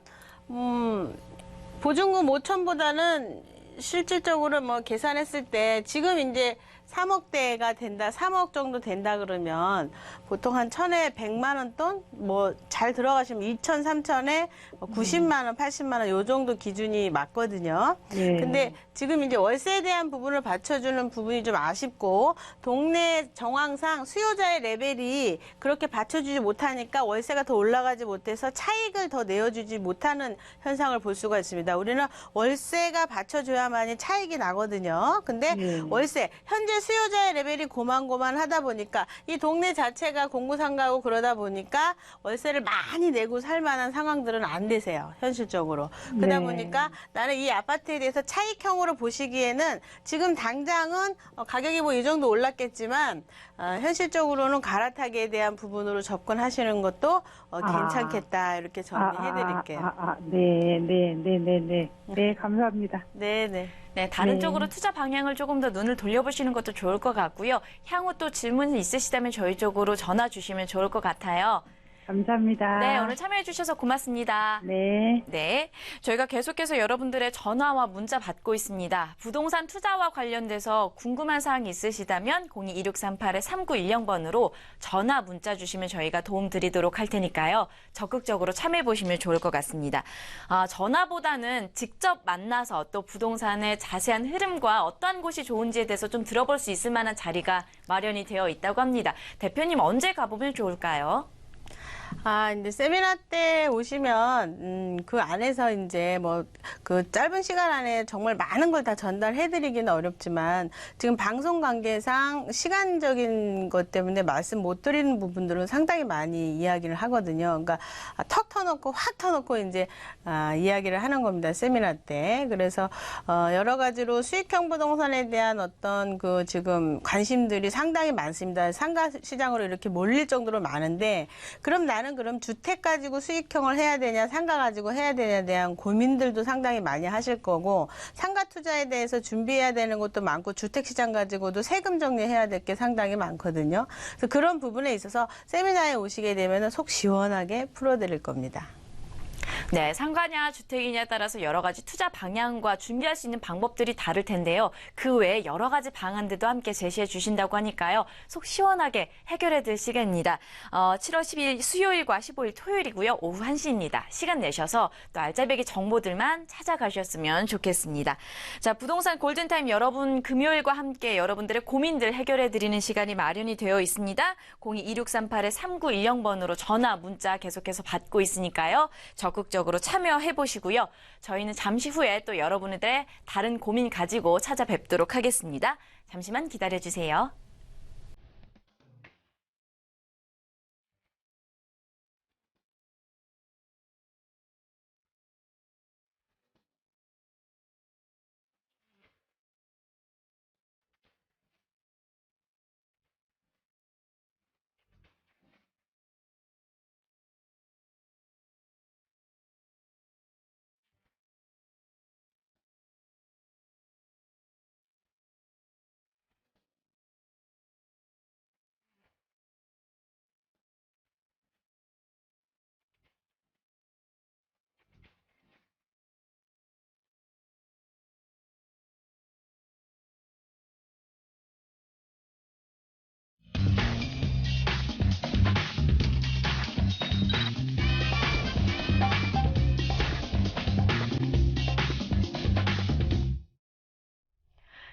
보증금 5천보다는 실질적으로 뭐 계산했을 때 지금 이제 3억대가 된다, 3억 정도 된다 그러면 보통 한 천에 100만 원 돈? 뭐 잘 들어가시면 2천, 3천에 90만 원, 80만 원 요 정도 기준이 맞거든요. 네. 근데 지금 이제 월세에 대한 부분을 받쳐주는 부분이 좀 아쉽고 동네 정황상 수요자의 레벨이 그렇게 받쳐주지 못하니까 월세가 더 올라가지 못해서 차익을 더 내어주지 못하는 현상을 볼 수가 있습니다. 우리는 월세가 받쳐줘야만이 차익이 나거든요. 근데 월세, 현재 수요자의 레벨이 고만고만하다 보니까 이 동네 자체가 공구상가고 그러다 보니까 월세를 많이 내고 살 만한 상황들은 안 되세요. 현실적으로. 그러다 보니까 나는 이 아파트에 대해서 차익형으로 보시기에는 지금 당장은 가격이 뭐 이 정도 올랐겠지만 현실적으로는 갈아타기에 대한 부분으로 접근하시는 것도 괜찮겠다. 이렇게 정리해드릴게요. 네, 감사합니다. 네네. 네, 다른 네. 쪽으로 투자 방향을 조금 더 눈을 돌려보시는 것도 좋을 것 같고요. 향후 또 질문 있으시다면 저희 쪽으로 전화 주시면 좋을 것 같아요. 감사합니다. 네, 오늘 참여해 주셔서 고맙습니다. 네. 네, 저희가 계속해서 여러분들의 전화와 문자 받고 있습니다. 부동산 투자와 관련돼서 궁금한 사항이 있으시다면 02-2638-3910번으로 전화 문자 주시면 저희가 도움 드리도록 할 테니까요. 적극적으로 참여해 보시면 좋을 것 같습니다. 전화보다는 직접 만나서 또 부동산의 자세한 흐름과 어떠한 곳이 좋은지에 대해서 좀 들어볼 수 있을 만한 자리가 마련이 되어 있다고 합니다. 대표님 언제 가보면 좋을까요? 이제 세미나 때 오시면, 그 안에서 이제 뭐, 그 짧은 시간 안에 정말 많은 걸 다 전달해드리기는 어렵지만, 지금 방송 관계상 시간적인 것 때문에 말씀 못 드리는 부분들은 상당히 많이 이야기를 하거든요. 그러니까 턱 터놓고 확 터놓고 이제, 이야기를 하는 겁니다. 세미나 때. 그래서, 여러 가지로 수익형 부동산에 대한 어떤 그 지금 관심들이 상당히 많습니다. 상가 시장으로 이렇게 몰릴 정도로 많은데, 그럼 나는 그럼 주택 가지고 수익형을 해야 되냐, 상가 가지고 해야 되냐에 대한 고민들도 상당히 많이 하실 거고, 상가 투자에 대해서 준비해야 되는 것도 많고, 주택 시장 가지고도 세금 정리해야 될 게 상당히 많거든요. 그래서 그런 부분에 있어서 세미나에 오시게 되면 속 시원하게 풀어드릴 겁니다. 네, 상가냐 주택이냐에 따라서 여러 가지 투자 방향과 준비할 수 있는 방법들이 다를 텐데요. 그 외에 여러 가지 방안들도 함께 제시해 주신다고 하니까요. 속 시원하게 해결해 드릴 시간입니다. 7월 10일 수요일과 15일 토요일이고요. 오후 1시입니다. 시간 내셔서 또 알짜배기 정보들만 찾아가셨으면 좋겠습니다. 자, 부동산 골든타임 여러분 금요일과 함께 여러분들의 고민들 해결해 드리는 시간이 마련이 되어 있습니다. 02-2638-3910번으로 전화, 문자 계속해서 받고 있으니까요. 적극적으로 참여해 보시고요. 저희는 잠시 후에 또 여러분들의 다른 고민 가지고 찾아뵙도록 하겠습니다. 잠시만 기다려 주세요.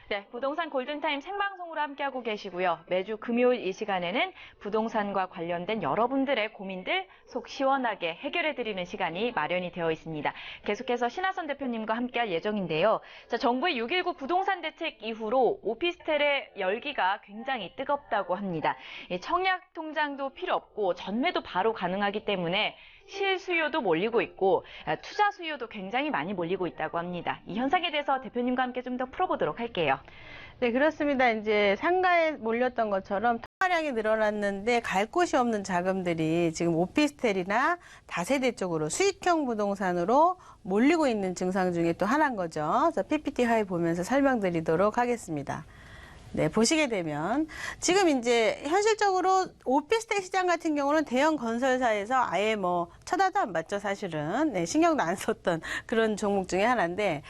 네, 부동산 골든타임 생방송으로 함께하고 계시고요. 매주 금요일 이 시간에는 부동산과 관련된 여러분들의 고민들 속 시원하게 해결해드리는 시간이 마련이 되어 있습니다. 계속해서 신하선 대표님과 함께할 예정인데요. 자, 정부의 6.19 부동산 대책 이후로 오피스텔의 열기가 굉장히 뜨겁다고 합니다. 청약 통장도 필요 없고 전매도 바로 가능하기 때문에 실수요도 몰리고 있고 투자 수요도 굉장히 많이 몰리고 있다고 합니다. 이 현상에 대해서 대표님과 함께 좀 더 풀어보도록 할게요. 네, 그렇습니다. 이제 상가에 몰렸던 것처럼 통화량이 늘어났는데 갈 곳이 없는 자금들이 지금 오피스텔이나 다세대 쪽으로 수익형 부동산으로 몰리고 있는 증상 중에 또 하나인 거죠. 그래서 PPT 하에 보면서 설명드리도록 하겠습니다. 네, 보시게 되면 지금 이제 현실적으로 오피스텔 시장 같은 경우는 대형 건설사에서 아예 뭐 쳐다도 안 봤죠, 사실은. 네, 신경도 안 썼던 그런 종목 중에 하나인데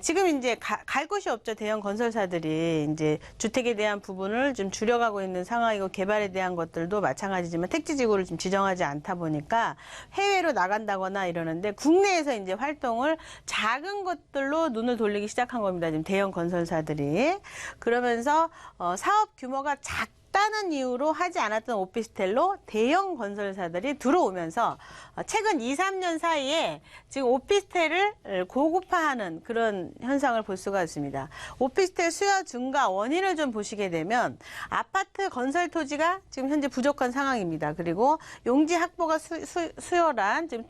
지금 이제 갈 곳이 없죠. 대형 건설사들이 이제 주택에 대한 부분을 좀 줄여가고 있는 상황이고 개발에 대한 것들도 마찬가지지만 택지지구를 좀 지정하지 않다 보니까 해외로 나간다거나 이러는데 국내에서 이제 활동을 작은 것들로 눈을 돌리기 시작한 겁니다. 지금 대형 건설사들이. 그러면서 사업 규모가 작다는 이유로 하지 않았던 오피스텔로 대형 건설사들이 들어오면서 최근 2, 3년 사이에 지금 오피스텔을 고급화하는 그런 현상을 볼 수가 있습니다. 오피스텔 수요 증가 원인을 좀 보시게 되면 아파트 건설 토지가 지금 현재 부족한 상황입니다. 그리고 용지 확보가 수요란 지금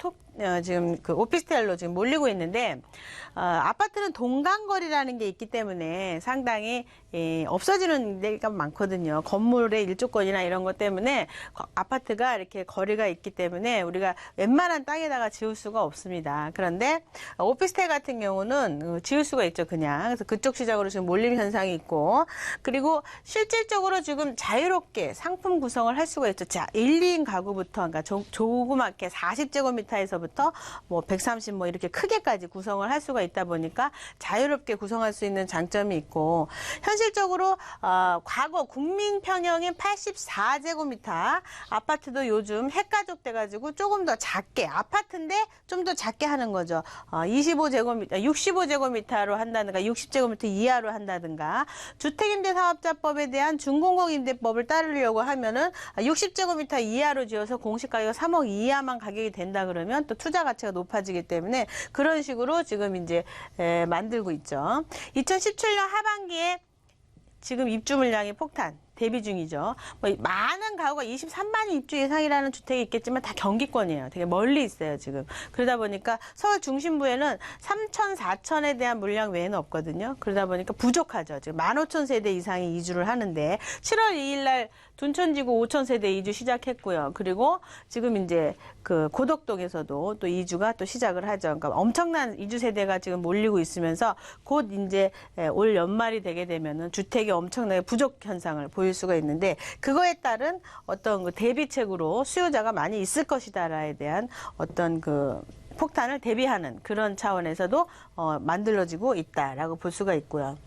그 오피스텔로 지금 몰리고 있는데 아파트는 동간거리라는 게 있기 때문에 상당히 없어지는 데가 많거든요. 건물의 일조권이나 이런 것 때문에 아파트가 이렇게 거리가 있기 때문에 우리가 웬만한 땅에다가 지을 수가 없습니다. 그런데 오피스텔 같은 경우는 지을 수가 있죠, 그냥. 그래서 그쪽 시장으로 지금 몰림 현상이 있고, 그리고 실질적으로 지금 자유롭게 상품 구성을 할 수가 있죠. 자, 1, 2인 가구부터, 그러니까 조그맣게 40제곱미터에서부터 뭐 130 뭐 이렇게 크게까지 구성을 할 수가 있다 보니까 자유롭게 구성할 수 있는 장점이 있고, 현실적으로 과거 국민 평형인 84제곱미터 아파트도 요즘 핵가족 돼가지고 조금 더 작게, 아파트인데 좀 더 작게 하는 거죠. 65제곱미터로 한다든가 60제곱미터 이하로 한다든가, 주택임대사업자법에 대한 준공공임대법을 따르려고 하면은 60제곱미터 이하로 지어서 공시가격 3억 이하만 가격이 된다 그러면 또 투자 가치가 높아지기 때문에 그런 식으로 지금 이제 만들고 있죠. 2017년 하반기에 지금 입주 물량이 폭탄 대비 중이죠. 뭐 많은 가구가 23만이 입주 예상이라는 주택이 있겠지만 다 경기권이에요. 되게 멀리 있어요, 지금. 그러다 보니까 서울 중심부에는 3천, 4천에 대한 물량 외에는 없거든요. 그러다 보니까 부족하죠. 지금 15,000세대 이상이 이주를 하는데 7월 2일 날 둔천지구 5,000세대 이주 시작했고요. 그리고 지금 이제 그 고덕동에서도 또 이주가 또 시작을 하죠. 그러니까 엄청난 이주 세대가 지금 몰리고 있으면서 곧 이제 올 연말이 되게 되면은 주택이 엄청나게 부족 현상을 보일 수가 있는데, 그거에 따른 어떤 그 대비책으로 수요자가 많이 있을 것이다라에 대한 어떤 그 폭탄을 대비하는 그런 차원에서도 만들어지고 있다라고 볼 수가 있고요.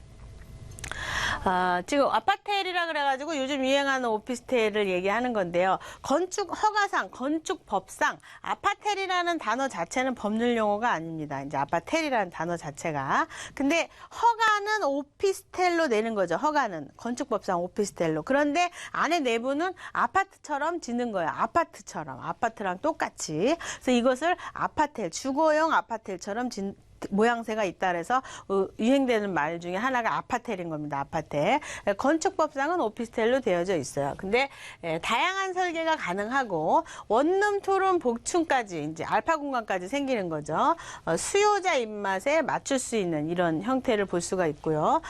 지금 아파텔이라 그래가지고 요즘 유행하는 오피스텔을 얘기하는 건데요. 건축 허가상, 건축법상 아파텔이라는 단어 자체는 법률 용어가 아닙니다. 이제 아파텔이라는 단어 자체가. 근데 허가는 오피스텔로 내는 거죠. 허가는 건축법상 오피스텔로. 그런데 안에 내부는 아파트처럼 짓는 거예요. 아파트처럼. 아파트랑 똑같이. 그래서 이것을 아파텔, 주거용 아파텔처럼 모양새가 있다 그래서 유행되는 말 중에 하나가 아파텔인 겁니다. 아파텔. 건축법상은 오피스텔로 되어져 있어요. 근데 다양한 설계가 가능하고 원룸, 투룸, 복층까지 이제 알파 공간까지 생기는 거죠. 수요자 입맛에 맞출 수 있는 이런 형태를 볼 수가 있고요.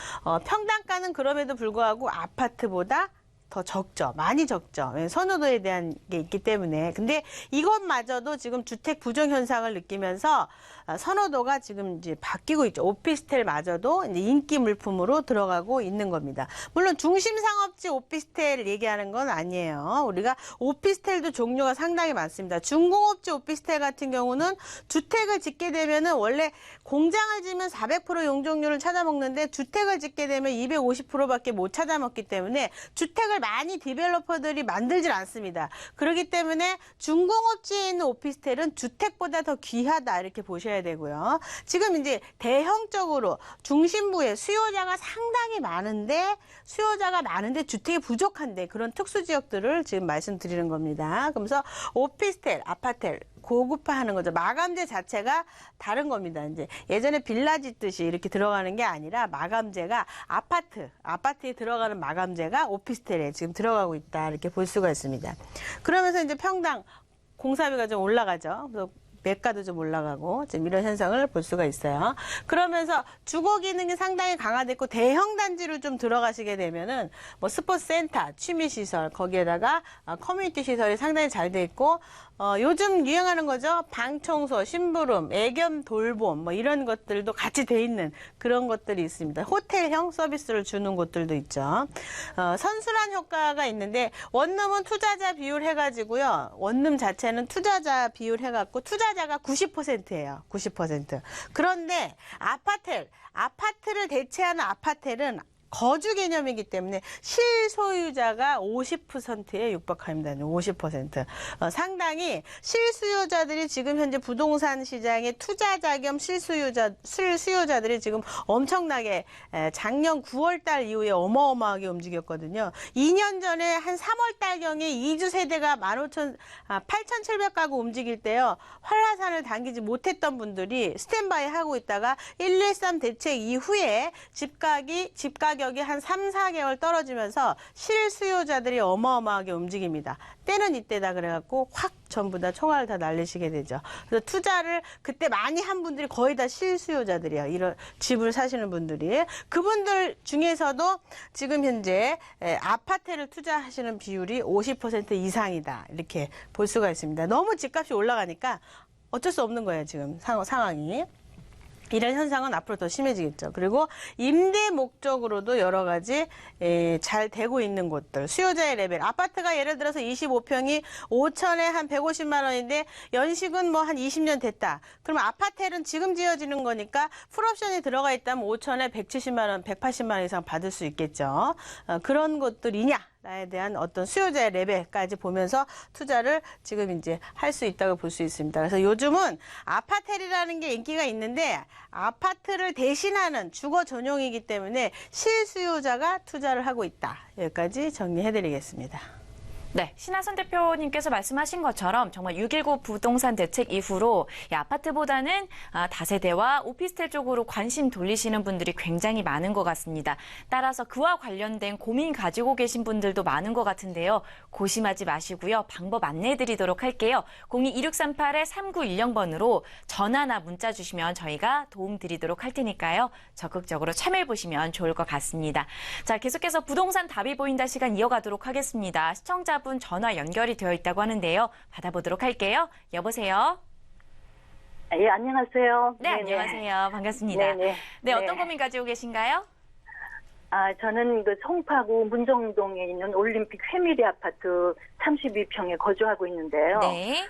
평당가는 그럼에도 불구하고 아파트보다 더 적죠. 많이 적죠. 선호도에 대한 게 있기 때문에. 근데 이것마저도 지금 주택 부족 현상을 느끼면서 선호도가 지금 이제 바뀌고 있죠. 오피스텔마저도 이제 인기 물품으로 들어가고 있는 겁니다. 물론 중심 상업지 오피스텔 얘기하는 건 아니에요. 우리가 오피스텔도 종류가 상당히 많습니다. 중공업지 오피스텔 같은 경우는 주택을 짓게 되면은 원래 공장을 지면 400% 용적률을 찾아먹는데 주택을 짓게 되면 250%밖에 못 찾아먹기 때문에 주택을 주택을 많이 디벨로퍼들이 만들질 않습니다. 그렇기 때문에 중공업지에 있는 오피스텔은 주택보다 더 귀하다 이렇게 보셔야 되고요. 지금 이제 대형적으로 중심부에 수요자가 상당히 많은데 주택이 부족한데 그런 특수 지역들을 지금 말씀드리는 겁니다. 그러면서 오피스텔, 아파텔 고급화하는 거죠. 마감재 자체가 다른 겁니다. 이제 예전에 빌라 짓듯이 이렇게 들어가는 게 아니라 마감재가 아파트에 들어가는 마감재가 오피스텔에 지금 들어가고 있다 이렇게 볼 수가 있습니다. 그러면서 이제 평당 공사비가 좀 올라가죠. 그래서 매가도 좀 올라가고 지금 이런 현상을 볼 수가 있어요. 그러면서 주거 기능이 상당히 강화됐고 대형 단지로 좀 들어가시게 되면은 뭐 스포츠 센터, 취미 시설 거기에다가 커뮤니티 시설이 상당히 잘 돼 있고 요즘 유행하는 거죠. 방 청소, 심부름, 애견 돌봄 뭐 이런 것들도 같이 돼 있는 그런 것들이 있습니다. 호텔형 서비스를 주는 곳들도 있죠. 선순환 효과가 있는데 원룸은 투자자 비율 해가지고요. 원룸 자체는 투자자 비율 해갖고 투자자가 90%예요. 90%. 그런데 아파트를 대체하는 아파트는 거주 개념이기 때문에 실소유자가 50%에 육박합니다. 50%. 상당히 실수요자들이 지금 현재 부동산 시장의 투자자 겸 실수요자들이 지금 엄청나게 작년 9월 달 이후에 어마어마하게 움직였거든요. 2년 전에 한 3월 달경에 2주 세대가 8,700가구 움직일 때요. 한라산을 당기지 못했던 분들이 스탠바이 하고 있다가 113 대책 이후에 집 가격이 한 3, 4개월 떨어지면서 실수요자들이 어마어마하게 움직입니다. 때는 이때다 그래갖고 확 전부 다 총알을 다 날리시게 되죠. 그래서 투자를 그때 많이 한 분들이 거의 다 실수요자들이에요. 이런 집을 사시는 분들이. 그분들 중에서도 지금 현재 아파트를 투자하시는 비율이 50% 이상이다. 이렇게 볼 수가 있습니다. 너무 집값이 올라가니까 어쩔 수 없는 거예요. 지금 상황이. 이런 현상은 앞으로 더 심해지겠죠. 그리고 임대 목적으로도 여러 가지 잘 되고 있는 곳들. 수요자의 레벨. 아파트가 예를 들어서 25평이 5천에 한 150만 원인데 연식은 뭐 한 20년 됐다. 그럼 아파트는 지금 지어지는 거니까 풀옵션이 들어가 있다면 5천에 170만 원, 180만 원 이상 받을 수 있겠죠. 그런 것들이냐? 나에 대한 어떤 수요자의 레벨까지 보면서 투자를 지금 이제 할 수 있다고 볼 수 있습니다. 그래서 요즘은 아파텔이라는 게 인기가 있는데 아파트를 대신하는 주거 전용이기 때문에 실수요자가 투자를 하고 있다. 여기까지 정리해드리겠습니다. 네, 신하선 대표님께서 말씀하신 것처럼 정말 6.19 부동산 대책 이후로 이 아파트보다는 다세대와 오피스텔 쪽으로 관심 돌리시는 분들이 굉장히 많은 것 같습니다. 따라서 그와 관련된 고민 가지고 계신 분들도 많은 것 같은데요. 고심하지 마시고요. 방법 안내해드리도록 할게요. 02-2638-3910번으로 전화나 문자 주시면 저희가 도움드리도록 할 테니까요. 적극적으로 참여해보시면 좋을 것 같습니다. 자, 계속해서 부동산 답이 보인다 시간 이어가도록 하겠습니다. 시청자분 전화 연결이 되어 있다고 하는데요. 받아보도록 할게요. 여보세요? 예, 안녕하세요. 네, 네네. 안녕하세요. 반갑습니다. 네네. 네, 어떤 고민 가지고 계신가요? 저는 그 송파구 문정동에 있는 올림픽 회밀리 아파트 32평에 거주하고 있는데요. 네.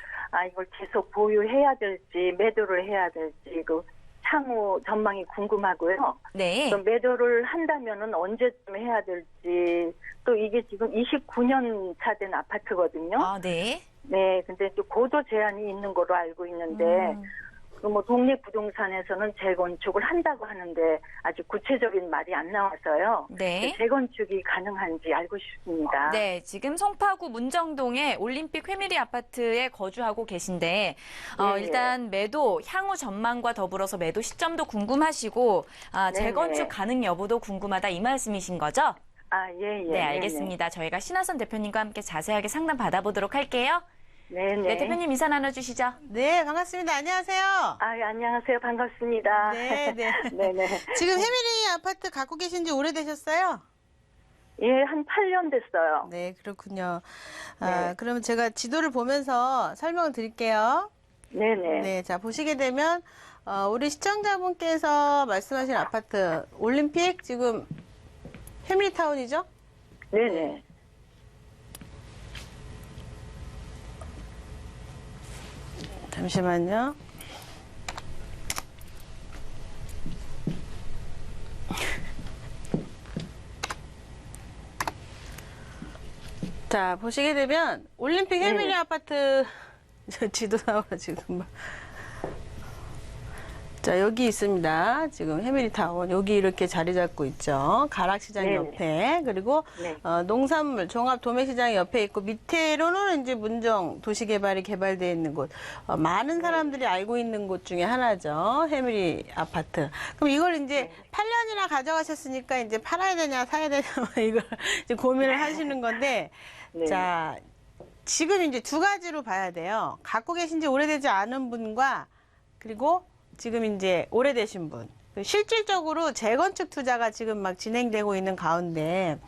이걸 계속 보유해야 될지 매도를 해야 될지 그 향후 전망이 궁금하고요. 네. 또 매도를 한다면은 언제쯤 해야 될지 또 이게 지금 29년 차 된 아파트거든요. 네. 네, 근데 또 고도 제한이 있는 거로 알고 있는데 뭐 독립부동산에서는 재건축을 한다고 하는데 아주 구체적인 말이 안 나와서요. 네. 재건축이 가능한지 알고 싶습니다. 네, 지금 송파구 문정동의 올림픽 회밀리 아파트에 거주하고 계신데 일단 매도 향후 전망과 더불어서 매도 시점도 궁금하시고 재건축 가능 여부도 궁금하다 이 말씀이신 거죠? 예. 네, 알겠습니다. 저희가 신하선 대표님과 함께 자세하게 상담 받아보도록 할게요. 네, 대표님 인사 나눠주시죠. 네, 반갑습니다. 안녕하세요. 안녕하세요. 반갑습니다. 네. 네네. 지금 회밀리 아파트 갖고 계신 지 오래되셨어요? 예, 한 8년 됐어요. 네, 그렇군요. 네. 그러면 제가 지도를 보면서 설명을 드릴게요. 네네. 네, 자, 보시게 되면, 우리 시청자분께서 말씀하신 아파트, 올림픽 지금 회밀리 타운이죠? 네네. 잠시만요. 자, 보시게 되면 올림픽 해밀리 아파트 저 지도 나와 지금 막. 자, 여기 있습니다. 지금 해밀리타운 여기 이렇게 자리 잡고 있죠. 가락시장 네. 옆에 그리고 네. 농산물 종합 도매시장 옆에 있고 밑에로는 이제 문정 도시개발이 개발되어 있는 곳. 많은 사람들이 알고 있는 곳 중에 하나죠. 해밀리 아파트. 그럼 이걸 이제 8년이나 가져가셨으니까 이제 팔아야 되냐 사야 되냐 이걸 이제 고민을 하시는 건데 네. 자, 지금 이제 두 가지로 봐야 돼요. 갖고 계신 지 오래되지 않은 분과 그리고 지금 이제 오래되신 분. 실질적으로 재건축 투자가 지금 막 진행되고 있는 가운데,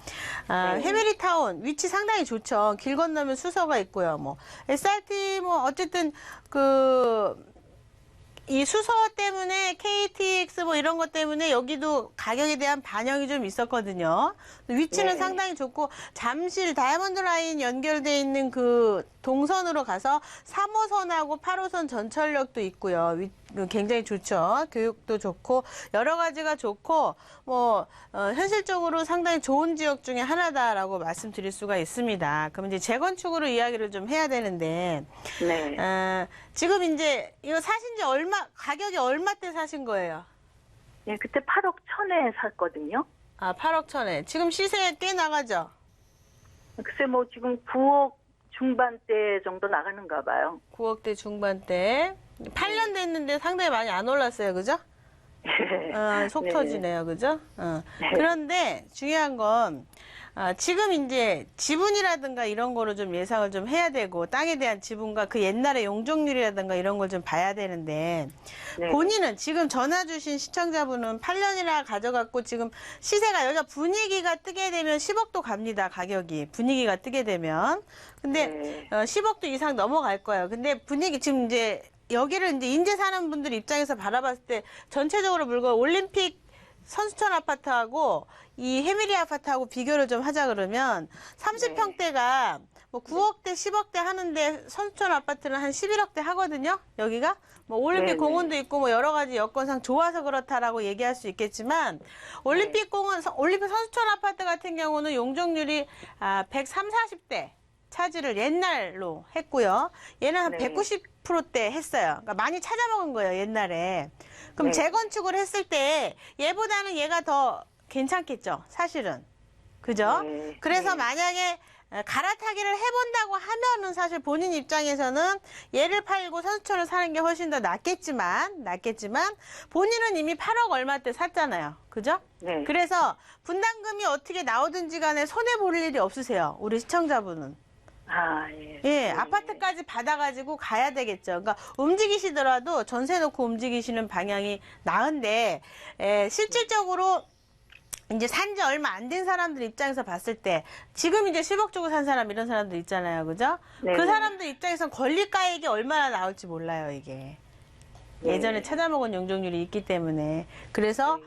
해밀리타운 위치 상당히 좋죠. 길 건너면 수서가 있고요. 뭐, SRT 뭐, 어쨌든 이 수서 때문에 KTX 뭐 이런 것 때문에 여기도 가격에 대한 반영이 좀 있었거든요. 위치는 네. 상당히 좋고 잠실 다이아몬드 라인 연결돼 있는 그 동선으로 가서 3호선하고 8호선 전철역도 있고요. 굉장히 좋죠. 교육도 좋고 여러 가지가 좋고 뭐 현실적으로 상당히 좋은 지역 중에 하나다라고 말씀드릴 수가 있습니다. 그럼 이제 재건축으로 이야기를 좀 해야 되는데 네. 지금 이제 이거 사신 지 가격이 얼마 때 사신 거예요? 네, 그때 8억 1천에 샀거든요. 아, 8억 천에. 지금 시세 꽤 나가죠? 글쎄 뭐 지금 9억 중반대 정도 나가는가 봐요. 9억대 중반대. 8년 됐는데 상당히 많이 안 올랐어요. 그죠? 속 네. 터지네요. 그죠? 네. 그런데 중요한 건 지금 이제 지분이라든가 이런 거를 좀 예상을 좀 해야 되고 땅에 대한 지분과 그 옛날의 용적률이라든가 이런 걸 좀 봐야 되는데 네. 본인은 지금 전화 주신 시청자분은 8년이나 가져갔고 지금 시세가 여기가 분위기가 뜨게 되면 10억도 갑니다. 가격이 분위기가 뜨게 되면 근데 네. 10억도 이상 넘어갈 거예요. 근데 분위기 지금 이제 여기를 이제 인제 사는 분들 입장에서 바라봤을 때 전체적으로 물건 올림픽 선수촌 아파트하고 이 해밀리 아파트하고 비교를 좀 하자 그러면 30평대가 뭐 9억대, 10억대 하는데 선수촌 아파트는 한 11억대 하거든요. 여기가 뭐 올림픽 네네. 공원도 있고 뭐 여러 가지 여건상 좋아서 그렇다라고 얘기할 수 있겠지만 올림픽 공원, 올림픽 선수촌 아파트 같은 경우는 용적률이 130, 40대 차지를 옛날로 했고요. 얘는 한 네. 190%대 했어요. 그러니까 많이 찾아먹은 거예요, 옛날에. 그럼 네. 재건축을 했을 때 얘보다는 얘가 더 괜찮겠죠, 사실은. 그죠? 네. 그래서 네. 만약에 갈아타기를 해본다고 하면은 사실 본인 입장에서는 얘를 팔고 선수촌을 사는 게 훨씬 더 낫겠지만 본인은 이미 8억 얼마 때 샀잖아요. 그죠? 네. 그래서 분담금이 어떻게 나오든지 간에 손해볼 일이 없으세요. 우리 시청자분은. 예. 예, 아파트까지 받아가지고 가야 되겠죠. 그러니까 움직이시더라도 전세 놓고 움직이시는 방향이 나은데, 실질적으로 이제 산지 얼마 안 된 사람들 입장에서 봤을 때, 지금 이제 10억 주고 산 사람 이런 사람들 있잖아요. 그죠? 네. 그 사람들 입장에선 권리가액이 얼마나 나올지 몰라요, 이게. 네. 예전에 찾아먹은 용적률이 있기 때문에. 그래서,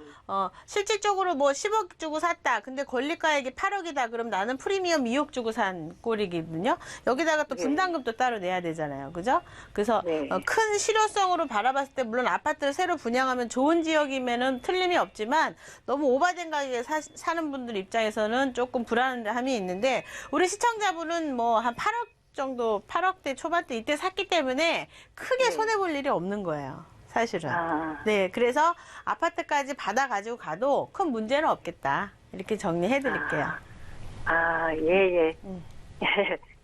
실질적으로 뭐 10억 주고 샀다. 근데 권리가액이 8억이다. 그럼 나는 프리미엄 2억 주고 산 꼴이거든요. 여기다가 또 네. 분담금도 따로 내야 되잖아요. 그죠? 그래서 네. 큰 실효성으로 바라봤을 때 물론 아파트를 새로 분양하면 좋은 지역이면은 틀림이 없지만 너무 오바된 가격에 사는 분들 입장에서는 조금 불안함이 있는데 우리 시청자분은 뭐 한 8억 정도 8억대 초반대 이때 샀기 때문에 크게 네. 손해볼 일이 없는 거예요. 사실은. 아. 네, 그래서 아파트까지 받아 가지고 가도 큰 문제는 없겠다. 이렇게 정리해 드릴게요. 예.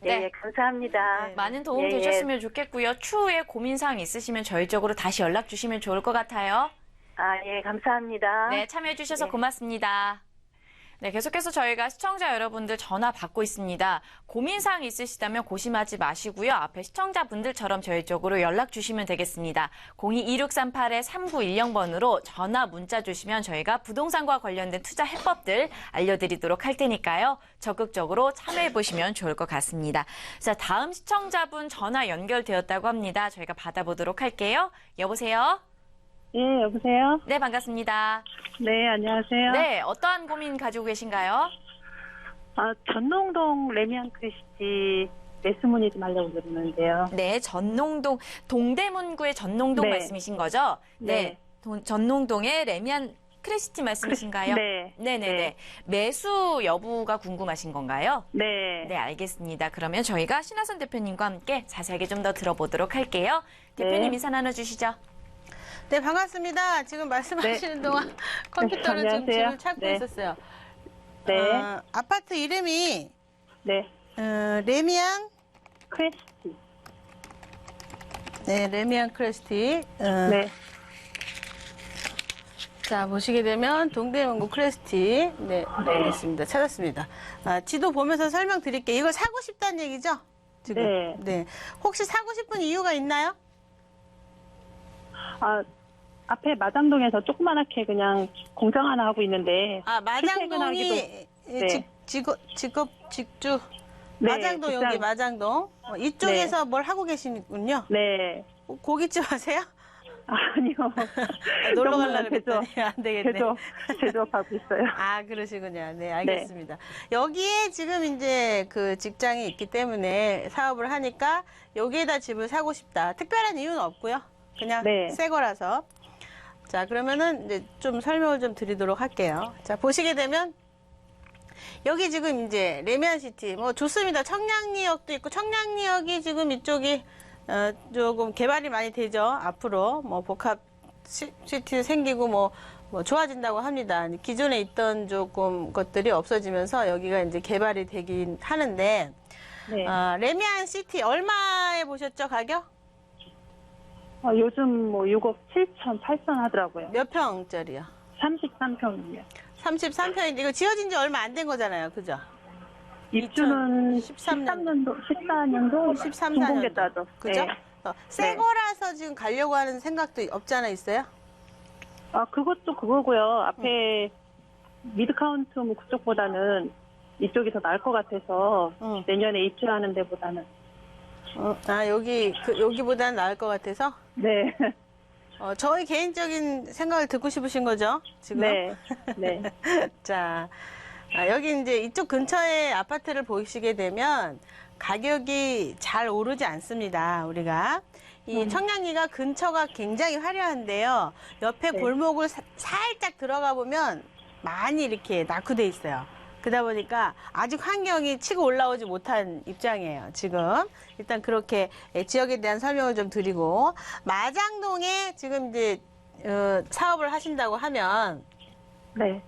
네. 예, 감사합니다. 네. 많은 도움 예, 예. 되셨으면 좋겠고요. 추후에 고민사항 있으시면 저희 쪽으로 다시 연락 주시면 좋을 것 같아요. 예, 감사합니다. 네, 참여해 주셔서 네. 고맙습니다. 네, 계속해서 저희가 시청자 여러분들 전화 받고 있습니다. 고민사항 있으시다면 고심하지 마시고요. 앞에 시청자분들처럼 저희 쪽으로 연락 주시면 되겠습니다. 02-2638-3910번으로 전화 문자 주시면 저희가 부동산과 관련된 투자 해법들 알려드리도록 할 테니까요. 적극적으로 참여해 보시면 좋을 것 같습니다. 자, 다음 시청자분 전화 연결되었다고 합니다. 저희가 받아보도록 할게요. 여보세요? 예, 여보세요? 네, 반갑습니다. 네, 안녕하세요. 네, 어떠한 고민 가지고 계신가요? 전농동 레미안 크래시지 매수문의 좀 하려고 그러는데요. 네, 전농동, 동대문구의 전농동 네. 말씀이신 거죠? 네. 전농동의 레미안 크레시티 말씀이신가요? 네. 네네네. 네. 매수 여부가 궁금하신 건가요? 네. 네, 알겠습니다. 그러면 저희가 신하선 대표님과 함께 자세하게 좀 더 들어보도록 할게요. 대표님 네. 인사 나눠주시죠. 네, 반갑습니다. 지금 말씀하시는 동안 컴퓨터를 좀 안녕하세요. 지금 찾고 네. 있었어요. 네. 아파트 이름이 네. 레미안, 크레시티. 네, 레미안 크레스티. 네. 자, 보시게 되면 동대문구 크레스티. 네, 알겠습니다. 찾았습니다. 지도 보면서 설명드릴게요. 이걸 사고 싶다는 얘기죠? 지금. 네. 네. 혹시 사고 싶은 이유가 있나요? 앞에 마장동에서 조그만하게 그냥 공장 하나 하고 있는데. 마장동이 네. 직주. 네, 마장동 직장. 여기 마장동. 이쪽에서 뭘 하고 계시군요. 네. 고깃집 하세요? 아니요. 놀러 너무 가려고 그랬더니 안 되겠네. 제조업하고 있어요. 그러시군요. 네, 알겠습니다. 여기에 지금 이제 그 직장이 있기 때문에 사업을 하니까 여기에다 집을 사고 싶다. 특별한 이유는 없고요. 그냥 네. 새 거라서. 자, 그러면은 이제 좀 설명을 좀 드리도록 할게요. 자, 보시게 되면 여기 지금 이제 레미안시티 뭐 좋습니다. 청량리역도 있고 청량리역이 지금 이쪽이 조금 개발이 많이 되죠. 앞으로 뭐 복합 시티 생기고 뭐 좋아진다고 합니다. 기존에 있던 조금 것들이 없어지면서 여기가 이제 개발이 되긴 하는데 네. 레미안시티 얼마에 보셨죠, 가격? 요즘 뭐 6억 7천, 8천 하더라고요. 몇 평짜리요? 33평이요. 33평인데 이거 지어진 지 얼마 안 된 거잖아요. 그죠? 입주는 13년도. 14년도 13, 준공개 14년도. 따죠. 그죠? 네. 새 거라서 지금 가려고 하는 생각도 없지 않아 있어요? 그것도 그거고요. 앞에 미드카운트 뭐 그쪽보다는 이쪽이 더 나을 것 같아서 응. 내년에 입주하는 데보다는. 여기보다는 나을 것 같아서? 네. 저희 개인적인 생각을 듣고 싶으신 거죠? 지금? 네. 네. 자, 여기 이제 이쪽 근처에 아파트를 보시게 되면 가격이 잘 오르지 않습니다. 우리가. 이 청량리가 근처가 굉장히 화려한데요. 옆에 네. 골목을 살짝 들어가 보면 많이 이렇게 낙후돼 있어요. 그러다 보니까 아직 환경이 치고 올라오지 못한 입장이에요, 지금. 일단 그렇게 지역에 대한 설명을 좀 드리고, 마장동에 지금 이제, 사업을 하신다고 하면, 네.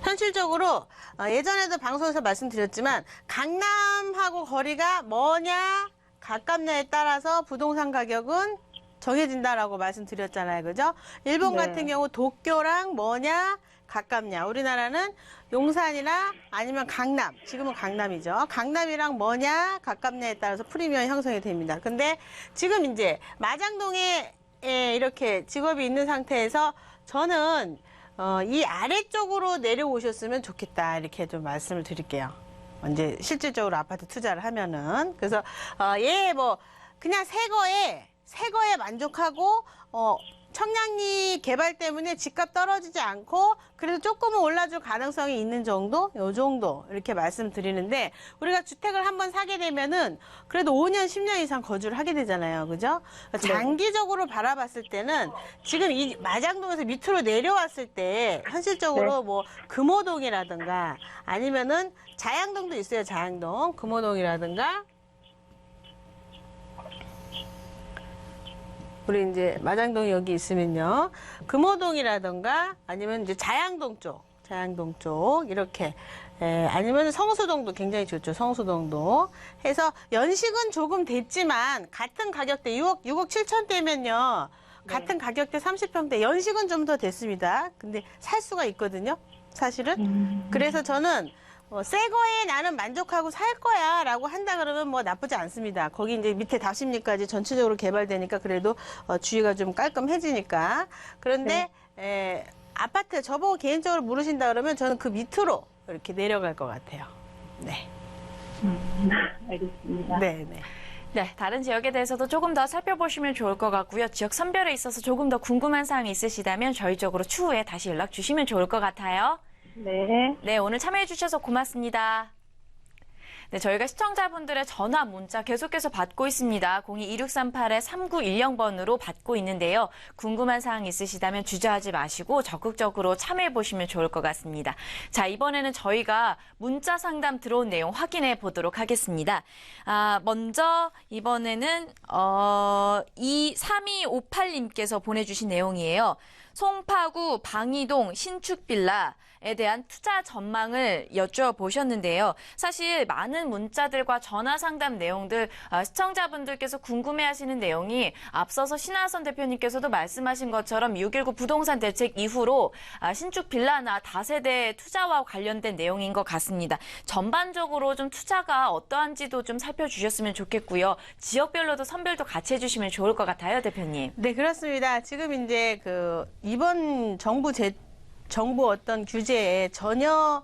현실적으로, 예전에도 방송에서 말씀드렸지만, 강남하고 거리가 뭐냐, 가깝냐에 따라서 부동산 가격은 정해진다라고 말씀드렸잖아요, 그죠? 일본 네. 같은 경우 도쿄랑 뭐냐, 가깝냐. 우리나라는 용산이나 아니면 강남, 지금은 강남이죠. 강남이랑 뭐냐, 가깝냐에 따라서 프리미엄 형성이 됩니다. 근데 지금 이제 마장동에 이렇게 직업이 있는 상태에서 저는 이 아래쪽으로 내려오셨으면 좋겠다. 이렇게 좀 말씀을 드릴게요. 이제 실질적으로 아파트 투자를 하면은. 그래서 그냥 새 거에 만족하고 청량리 개발 때문에 집값 떨어지지 않고 그래도 조금은 올라줄 가능성이 있는 정도? 요 정도 이렇게 말씀드리는데 우리가 주택을 한번 사게 되면은 그래도 5년, 10년 이상 거주를 하게 되잖아요. 그죠? 장기적으로 바라봤을 때는 지금 이 마장동에서 밑으로 내려왔을 때 현실적으로 뭐 금호동이라든가 아니면은 자양동도 있어요. 자양동. 금호동이라든가 우리 이제 마장동이 여기 있으면요. 금호동이라던가 아니면 이제 자양동 쪽 이렇게 아니면 성수동도 굉장히 좋죠. 성수동도 해서 연식은 조금 됐지만 같은 가격대 6억 7천대면요. 같은 가격대 30평대 연식은 좀 더 됐습니다. 근데 살 수가 있거든요. 사실은. 그래서 저는 새 거에 나는 만족하고 살 거야 라고 한다 그러면 뭐 나쁘지 않습니다. 거기 이제 밑에 답심리까지 전체적으로 개발되니까 그래도 주위가 좀 깔끔해지니까. 그런데 아파트 저보고 개인적으로 물으신다 그러면 저는 그 밑으로 이렇게 내려갈 것 같아요. 네. 알겠습니다. 네. 네, 다른 지역에 대해서도 조금 더 살펴보시면 좋을 것 같고요. 지역 선별에 있어서 조금 더 궁금한 사항이 있으시다면 저희 쪽으로 추후에 다시 연락 주시면 좋을 것 같아요. 네. 네, 오늘 참여해 주셔서 고맙습니다. 네, 저희가 시청자분들의 전화 문자 계속해서 받고 있습니다. 02-2638-3910번으로 받고 있는데요. 궁금한 사항 있으시다면 주저하지 마시고 적극적으로 참여해 보시면 좋을 것 같습니다. 자, 이번에는 저희가 문자 상담 들어온 내용 확인해 보도록 하겠습니다. 먼저 이번에는 3258님께서 보내주신 내용이에요. 송파구 방이동 신축빌라에 대한 투자 전망을 여쭤보셨는데요. 사실 많은 문자들과 전화 상담 내용들 시청자분들께서 궁금해하시는 내용이 앞서서 신하선 대표님께서도 말씀하신 것처럼 6.19 부동산 대책 이후로 신축 빌라나 다세대 투자와 관련된 내용인 것 같습니다. 전반적으로 좀 투자가 어떠한지도 좀 살펴주셨으면 좋겠고요. 지역별로도 선별도 같이 해주시면 좋을 것 같아요, 대표님. 네, 그렇습니다. 지금 이제 이번 정부 어떤 규제에 전혀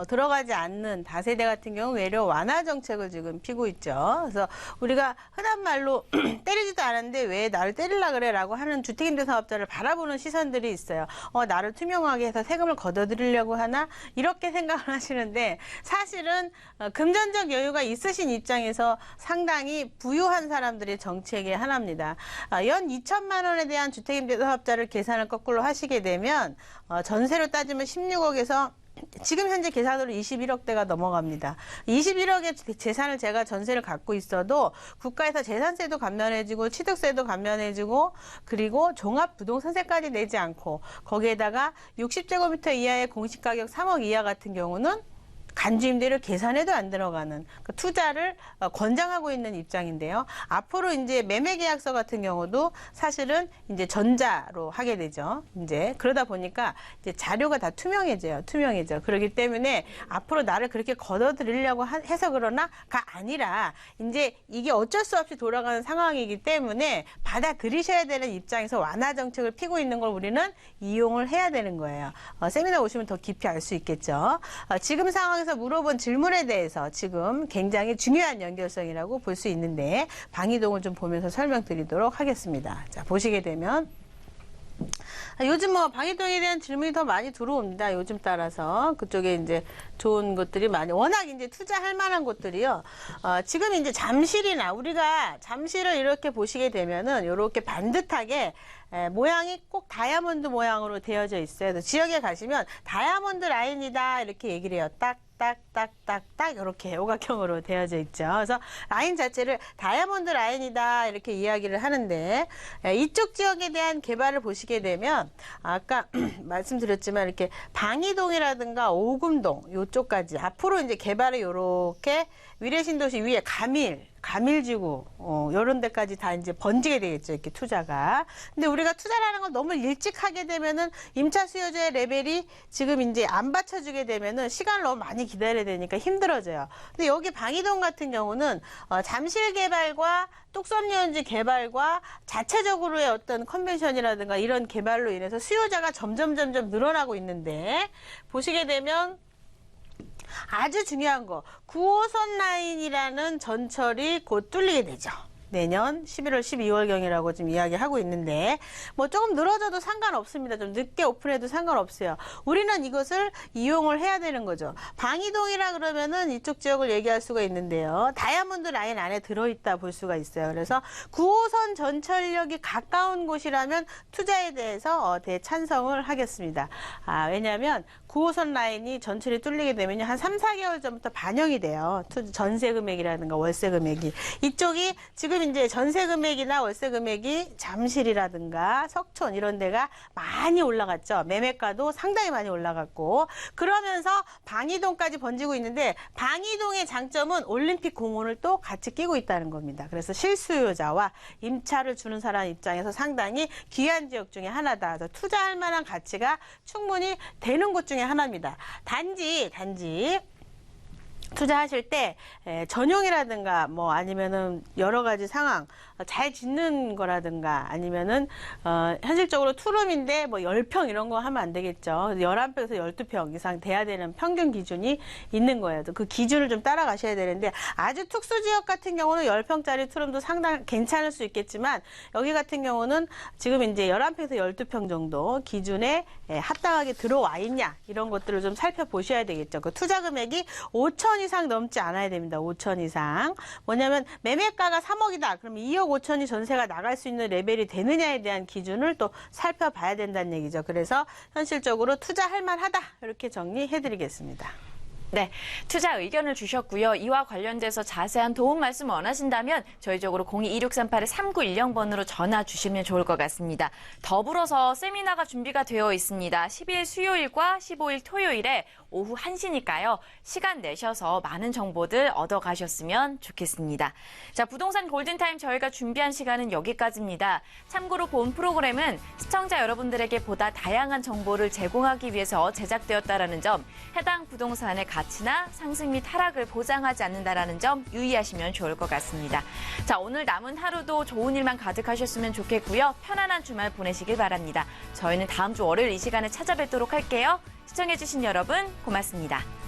들어가지 않는 다세대 같은 경우 외려 완화 정책을 지금 피고 있죠. 그래서 우리가 흔한 말로 때리지도 않았는데 왜 나를 때리려 그래라고 하는 주택임대사업자를 바라보는 시선들이 있어요. 나를 투명하게 해서 세금을 걷어들이려고 하나 이렇게 생각을 하시는데 사실은 금전적 여유가 있으신 입장에서 상당히 부유한 사람들의 정책의 하나입니다. 연 2천만 원에 대한 주택임대사업자를 계산을 거꾸로 하시게 되면 전세로 따지면 16억에서 지금 현재 계산으로 21억대가 넘어갑니다. 21억의 재산을 제가 전세를 갖고 있어도 국가에서 재산세도 감면해주고 취득세도 감면해주고 그리고 종합부동산세까지 내지 않고 거기에다가 60제곱미터 이하의 공시가격 3억 이하 같은 경우는 간주임대를 계산해도 안 들어가는 투자를 권장하고 있는 입장인데요. 앞으로 이제 매매계약서 같은 경우도 사실은 이제 전자로 하게 되죠. 이제 그러다 보니까 이제 자료가 다 투명해져요. 그렇기 때문에 앞으로 나를 그렇게 걷어들이려고 해서 그러나가 아니라 이제 이게 어쩔 수 없이 돌아가는 상황이기 때문에 받아들이셔야 되는 입장에서 완화 정책을 피고 있는 걸 우리는 이용을 해야 되는 거예요. 세미나 오시면 더 깊이 알 수 있겠죠. 지금 상황에서 물어본 질문에 대해서 지금 굉장히 중요한 연결성이라고 볼 수 있는데 방이동을 좀 보면서 설명드리도록 하겠습니다. 자, 보시게 되면 요즘 방이동에 대한 질문이 더 많이 들어옵니다. 요즘 따라서 그쪽에 이제 좋은 것들이 많이 워낙 이제 투자할 만한 곳들이요. 지금 이제 잠실이나 우리가 잠실을 이렇게 보시게 되면은 이렇게 반듯하게 모양이 꼭 다이아몬드 모양으로 되어져 있어요. 그래서 지역에 가시면 다이아몬드 라인이다 이렇게 얘기를 해요. 딱딱딱딱딱 이렇게 오각형으로 되어져 있죠. 그래서 라인 자체를 다이아몬드 라인이다 이렇게 이야기를 하는데 이쪽 지역에 대한 개발을 보시게 되면 아까 말씀드렸지만 이렇게 방이동이라든가 오금동 이쪽까지 앞으로 이제 개발을 이렇게 위례신도시 위에 가밀지구 이런 데까지 다 이제 번지게 되겠죠. 이렇게 투자가. 근데 우리가 투자라는 걸 너무 일찍 하게 되면은 임차 수요자의 레벨이 지금 이제 안 받쳐주게 되면은 시간을 너무 많이 기다려야 되니까 힘들어져요. 근데 여기 방이동 같은 경우는 잠실 개발과 뚝섬유원지 개발과 자체적으로의 어떤 컨벤션이라든가 이런 개발로 인해서 수요자가 점점 늘어나고 있는데 보시게 되면 아주 중요한 거 9호선 라인이라는 전철이 곧 뚫리게 되죠. 내년 11월, 12월경이라고 지금 이야기하고 있는데 뭐 조금 늘어져도 상관없습니다. 좀 늦게 오픈해도 상관없어요. 우리는 이것을 이용을 해야 되는 거죠. 방이동이라 그러면은 이쪽 지역을 얘기할 수가 있는데요. 다이아몬드 라인 안에 들어있다 볼 수가 있어요. 그래서 9호선 전철역이 가까운 곳이라면 투자에 대해서 대찬성을 하겠습니다. 왜냐하면 9호선 라인이 전철이 뚫리게 되면 한 3, 4개월 전부터 반영이 돼요. 전세 금액이라든가 월세 금액이. 이쪽이 지금 이제 전세 금액이나 월세 금액이 잠실이라든가 석촌 이런 데가 많이 올라갔죠. 매매가도 상당히 많이 올라갔고 그러면서 방이동까지 번지고 있는데 방이동의 장점은 올림픽 공원을 또 같이 끼고 있다는 겁니다. 그래서 실수요자와 임차를 주는 사람 입장에서 상당히 귀한 지역 중에 하나다. 그래서 투자할 만한 가치가 충분히 되는 곳 중에 하나입니다. 단지 투자하실 때 전용이라든가 뭐 아니면은 여러 가지 상황 잘 짓는 거라든가 아니면은 현실적으로 투룸인데 뭐 10평 이런 거 하면 안 되겠죠. 11평에서 12평 이상 돼야 되는 평균 기준이 있는 거예요. 그 기준을 좀 따라가셔야 되는데 아주 특수 지역 같은 경우는 10평짜리 투룸도 상당히 괜찮을 수 있겠지만 여기 같은 경우는 지금 이제 11평에서 12평 정도 기준에 합당하게 들어와 있냐 이런 것들을 좀 살펴보셔야 되겠죠. 그 투자 금액이 5천이 5천 이상 넘지 않아야 됩니다. 5천 이상. 뭐냐면 매매가가 3억이다. 그러면 2억 5천이 전세가 나갈 수 있는 레벨이 되느냐에 대한 기준을 또 살펴봐야 된다는 얘기죠. 그래서 현실적으로 투자할 만하다. 이렇게 정리해드리겠습니다. 네, 투자 의견을 주셨고요. 이와 관련돼서 자세한 도움 말씀 원하신다면 저희 쪽으로 022638-3910번으로 전화 주시면 좋을 것 같습니다. 더불어서 세미나가 준비가 되어 있습니다. 10일 수요일과 15일 토요일에 오후 1시니까요. 시간 내셔서 많은 정보들 얻어가셨으면 좋겠습니다. 자, 부동산 골든타임 저희가 준비한 시간은 여기까지입니다. 참고로 본 프로그램은 시청자 여러분들에게 보다 다양한 정보를 제공하기 위해서 제작되었다는 점, 해당 부동산의 가치나 상승 및 하락을 보장하지 않는다는 점 유의하시면 좋을 것 같습니다. 자, 오늘 남은 하루도 좋은 일만 가득하셨으면 좋겠고요. 편안한 주말 보내시길 바랍니다. 저희는 다음 주 월요일 이 시간에 찾아뵙도록 할게요. 시청해주신 여러분 고맙습니다.